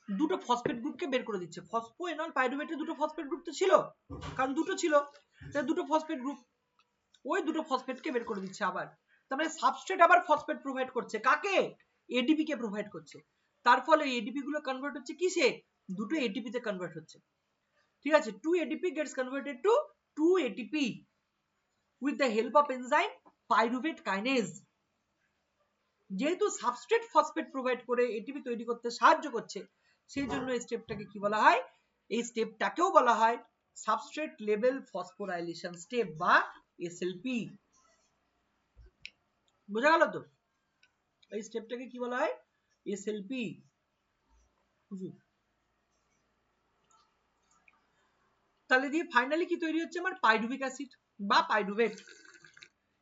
A: দুটো ফসফেট গ্রুপকে বের করে দিচ্ছে। ফসফোএনল পাইরুভেটে দুটো ফসফেট গ্রুপ তো ছিল, কারণ দুটো ছিল, তাই দুটো ফসফেট গ্রুপ, ওই দুটো ফসফেটকে বের করে দিচ্ছে আবার। তার মানে সাবস্ট্রেট আবার ফসফেট প্রোভাইড করছে কাকে? এডিপি কে প্রোভাইড করছে। তার ফলে এডিপি গুলো কনভার্ট হচ্ছে কিসে? দুটো এটিপি তে কনভার্ট হচ্ছে। ঠিক আছে, 2 ATP gets converted to 2 ATP with the help of enzyme pyruvate kinase। যেহেতু সাবস্ট্রেট ফসফেট প্রোভাইড করে এটিপি তৈরি করতে সাহায্য করছে, সেই জন্য এই স্টেপটাকে কি বলা হয়? এই স্টেপটাকেও বলা হয় সাবস্ট্রেট লেভেল ফসফোরাইলেশন স্টেপ বা এসএলপি। বোঝা গেল তো? এই স্টেপটাকে কি বলা হয়? এসএলপি। তাহলে দিয়ে ফাইনালি কি তৈরি হচ্ছে? আমার পাইরুভিক অ্যাসিড বা পাইরুভেট।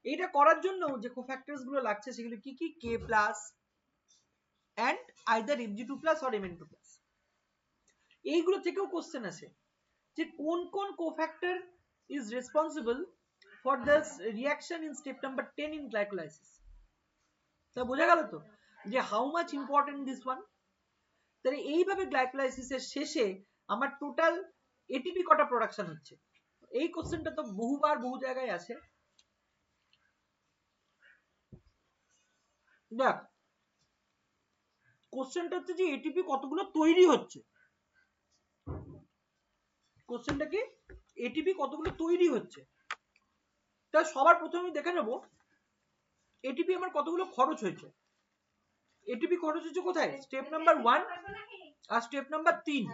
A: এটা করার জন্য যে কোফ্যাক্টরস গুলো লাগছে সেগুলো কি কি? K+ and either Mg2+ or Mn2+। এইগুলো থেকেও কোশ্চেন আসে যে কোন কোন cofactor is responsible for this reaction in step number 10 in glycolysis। তা বোঝা গেল তো যে how much important this one। তাহলে এইভাবে গ্লাইকোলাইসিসের শেষে আমার টোটাল এটিপি কটা প্রোডাকশন হচ্ছে? এই কোশ্চেনটা তো বহুবার বহু জায়গায় আসে। দেখ, কোশ্চেনটা হচ্ছে যে এটিপি কতগুলো তৈরি হচ্ছে, কোশ্চেনটা কি, এটিপি কতগুলো তৈরি হচ্ছে। তাই সবার প্রথমে আমি দেখে নেব এটিপি আমার কতগুলো খরচ হয়েছে। এটিপি খরচ হচ্ছে কোথায়, স্টেপ নাম্বার 1 আর স্টেপ নাম্বার 3,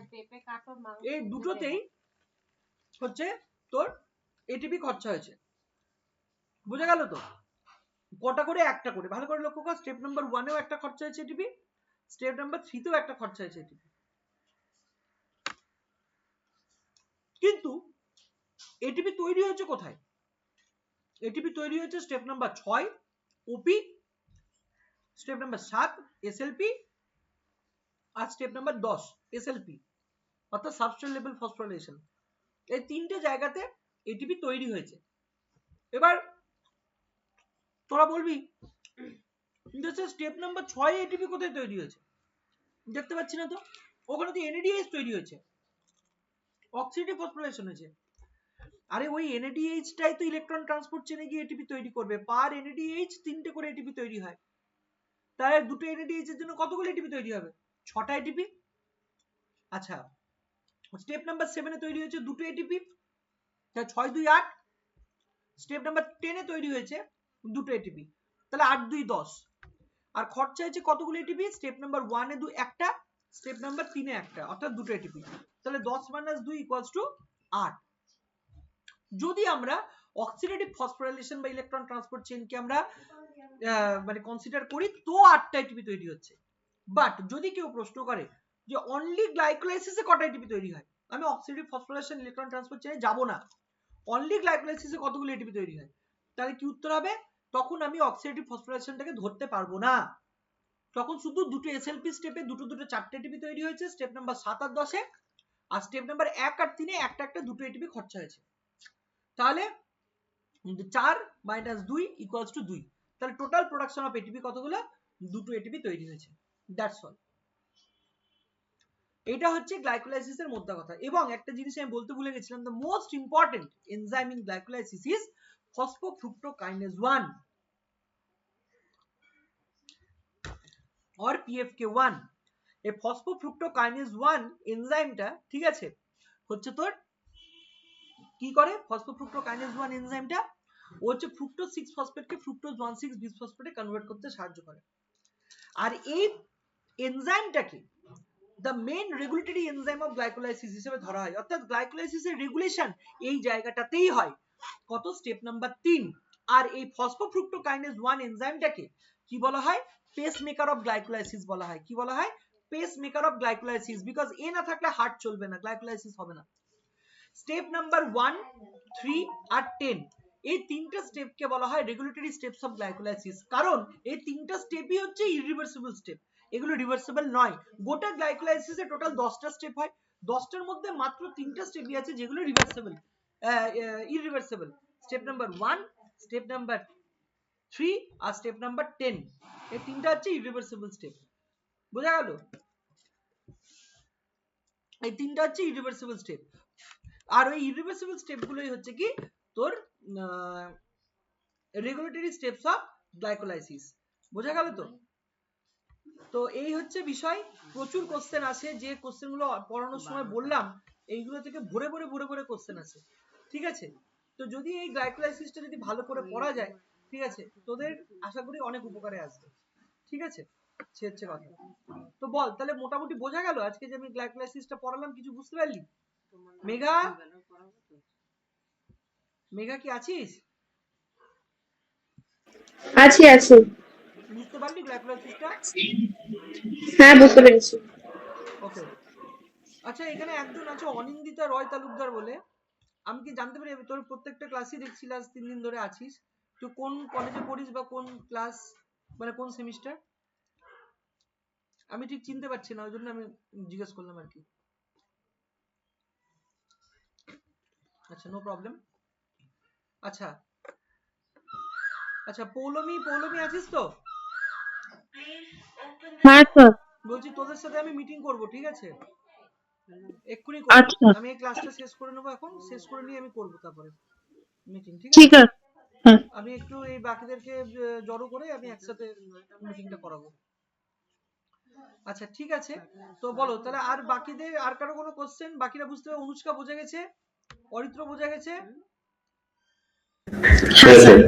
A: এই দুটোতেই হচ্ছে তোর এটিপি খরচা হয়েছে। বুঝা গেল তো? কটা করে, একটা করে, ভালো করে লক্ষ্য কর। স্টেপ নাম্বার 1 এও একটা খরচা হয়েছে এটিপি, স্টেপ নাম্বার 3 তেও একটা খরচা হয়েছে এটিপি। কিন্তু এটিপি তৈরি হয়েছে কোথায়? এটিপি তৈরি হয়েছে স্টেপ নাম্বার 6 ওপি, স্টেপ নাম্বার 7 এসএলপি, আর স্টেপ নাম্বার 10 এসএলপি, অর্থাৎ সাবস্ট্রেট লেভেল ফসফোরিলেশন। এই তিনটে জায়গাতে এটিপি তৈরি হয়েছে। এবার তোরা বলবি স্টেপ নাম্বার 6 এটিপি কোথায় তৈরি হয়েছে, দেখতে পাচ্ছি না তো। ওখানে তো এনএডিএইচ তৈরি হয়েছে, অক্সিডেটিভ ফসফোরিলেশন হয়েছে। আরে ওই এনএডিএইচ টাই তো ইলেকট্রন ট্রান্সপোর্ট চেনে গিয়ে এটিপি তৈরি করবে। পার এনএডিএইচ 3টে করে এটিপি তৈরি হয়, তাহলে দুটো এনএডিএইচ এর জন্য কতগুলো এটিপি তৈরি হবে, 6টা এটিপি। আচ্ছা, স্টেপ নাম্বার 7 এ তৈরি হয়েছে দুটো এটিপি, তাহলে 6 2 8। স্টেপ নাম্বার 10 এ তৈরি হয়েছে দুটো এটিপি, তাহলে 8 2 10। আর খরচা হয়েছে কতগুলো এটিপি, স্টেপ নাম্বার 1 এ একটা, স্টেপ নাম্বার 3 এ একটা, অর্থাৎ দুটো এটিপি। তাহলে 10 - 2 = 8। যদি আমরা অক্সিডেটিভ ফসফোরিলেশন বা ইলেকট্রন ট্রান্সপোর্ট চেইনকে আমরা মানে কনসিডার করি, তো 8টা এটিপি তৈরি হচ্ছে। বাট যদি কেউ প্রশ্ন করে যে অনলি গ্লাইকোলাইসিসে কটা এটিপি তৈরি হয়, আমি অক্সিডেটিভ ফসফোরিলেশন ইলেকট্রন ট্রান্সপোর্ট চেইনে যাব না, অনলি গ্লাইকোলাইসিসে কতগুলো এটিপি তৈরি হয়, তাহলে কি উত্তর হবে, তখন আমি অক্সিডেটিভ ফসফোরিলেশনটাকে ধরতে পারবো না। তখন শুধু দুটো এসএলপি স্টেপে দুটো 4টে এটিপি তৈরি হয়েছে, স্টেপ নাম্বার 7 আর 10 এ, আর স্টেপ নাম্বার 1 আর 3 এ একটা একটা দুটো এটিপি খরচা হয়েছে। তাহলে 4 - 2 = 2। তাহলে টোটাল প্রোডাকশন অফ এটিপি কতগুলো, দুটো এটিপি তৈরি হয়েছে। That's all. এটা হচ্ছে গ্লাইকোলাইসিসের মোদ্দা কথা। এবং একটা জিনিস আমি বলতে ভুলে গেছিলাম, the most important enzyme in glycolysis is ফসফোফ্রুক্টোকাইনেজ 1 or PFK1। এই ফসফোফ্রুক্টোকাইনেজ 1 এনজাইমটা, ঠিক আছে, হচ্ছে তোর কি করে, ফসফোফ্রুক্টোকাইনেজ 1 এনজাইমটা ও হচ্ছে ফ্রুক্টোজ 6 ফসফেটকে ফ্রুক্টোজ 1,6 বিসফসফেটে কনভার্ট করতে সাহায্য করে। আর এই এনজাইমটাকে the main regulatory enzyme of glycolysis হিসেবে ধরা হয়। অর্থাৎ গ্লাইকোলাইসিসের রেগুলেশন এই জায়গাটাতেই হয়, কত, স্টেপ নাম্বার 3। আর এই ফসফোফ্রুক্টোকাইনেজ 1 এনজাইমটাকে কি বলা হয়, পেসমেকার অফ গ্লাইকোলাইসিস বলা হয়। কি বলা হয়, পেসমেকার অফ গ্লাইকোলাইসিস, বিকজ এ না থাকলে হার্ট চলবে না, গ্লাইকোলাইসিস হবে না। স্টেপ নাম্বার 1 3 আর 10 এই তিনটা স্টেপকে বলা হয় রেগুলেটরি স্টেপস অফ গ্লাইকোলাইসিস, কারণ এই তিনটা স্টেপই হচ্ছে ইরিভার্সিবল স্টেপ, এগুলো রিভার্সিবল নয়। গোটা গ্লাইকোলাইসিসে টোটাল 10টা স্টেপ হয়, 10টার মধ্যে মাত্র 3টা স্টেপই আছে যেগুলো reversible, irreversible. Step number 1, step number 3 আর স্টেপ নাম্বার 10, এই তিনটা হচ্ছে ইরিভার্সিবল স্টেপ। বোঝা গেল? এই তিনটা হচ্ছে ইরিভার্সিবল স্টেপ। আর ওই ইরিভার্সিবল স্টেপগুলোই হচ্ছে কি তোর রেগুলেটরি স্টেপস অফ গ্লাইকোলাইসিস। বোঝা গেল তো? তো এই হচ্ছে বিষয়। প্রচুর কোশ্চেন আসে, যে কোশ্চেনগুলো পড়ানোর সময় বললাম এইগুলো থেকে ভরে ভরে ভরে ভরে কোশ্চেন আসে, ঠিক আছে। তো যদি এই গ্লাইকোলাইসিসটা যদি ভালো করে পড়া যায়, ঠিক আছে, তোদের আশা করি অনেক উপকারে আসবে, ঠিক আছে, সে হচ্ছে কথা। তো বল তাহলে মোটামুটি বোঝা গেল আজকে যে আমি গ্লাইকোলাইসিসটা পড়ালাম, কিছু বুঝতে পারলি? মেঘা, মেঘা কি আছিস?
C: আছি আছি।
A: বুঝতে পারলি গ্লাইকোলাইসিসটা?
C: হ্যাঁ, বুঝতে পেরেছি।
A: ওকে। আচ্ছা, এখানে একজন আছে অনিন্দিতা রয় তালুকদার বলে, আমি কি জানতে পারি, তোর প্রত্যেকটা ক্লাসই দেখছি লাস্ট 3 দিন ধরে আছিস, তুই কোন কলেজে পড়িস বা কোন ক্লাস, মানে কোন সেমিস্টার? আমি ঠিক চিনতে পারছি না, ওই জন্য আমি জিজ্ঞেস করলাম আর কি। আচ্ছা, নো প্রবলেম। আচ্ছা আচ্ছা, পৌলমি, পৌলমি আছিস তো?
C: হ্যাঁ স্যার।
A: বলছি তোদের সাথে আমি মিটিং করব, ঠিক আছে, এক্ষুনি করব।
C: আচ্ছা,
A: আমি এই ক্লাসটা শেষ করে নেবো, এখন শেষ করে নিয়ে আমি করব তারপরে মিটিং, ঠিক
C: ঠিক
A: আছে।
C: আছে। হ্যাঁ,
A: আমি একটু এই বাকিদেরকে জড়ো করে আমি একসাথে মিটিংটা করাবো। আচ্ছা ঠিক আছে, তো বলো তাহলে আর বাকিদের আর কারো কোনো কোশ্চেন? বাকিরা বুঝতে হবে? অনুষ্কা বোঝা গেছে, অরিত্র বোঝা গেছে?
C: হ্যাঁ স্যার।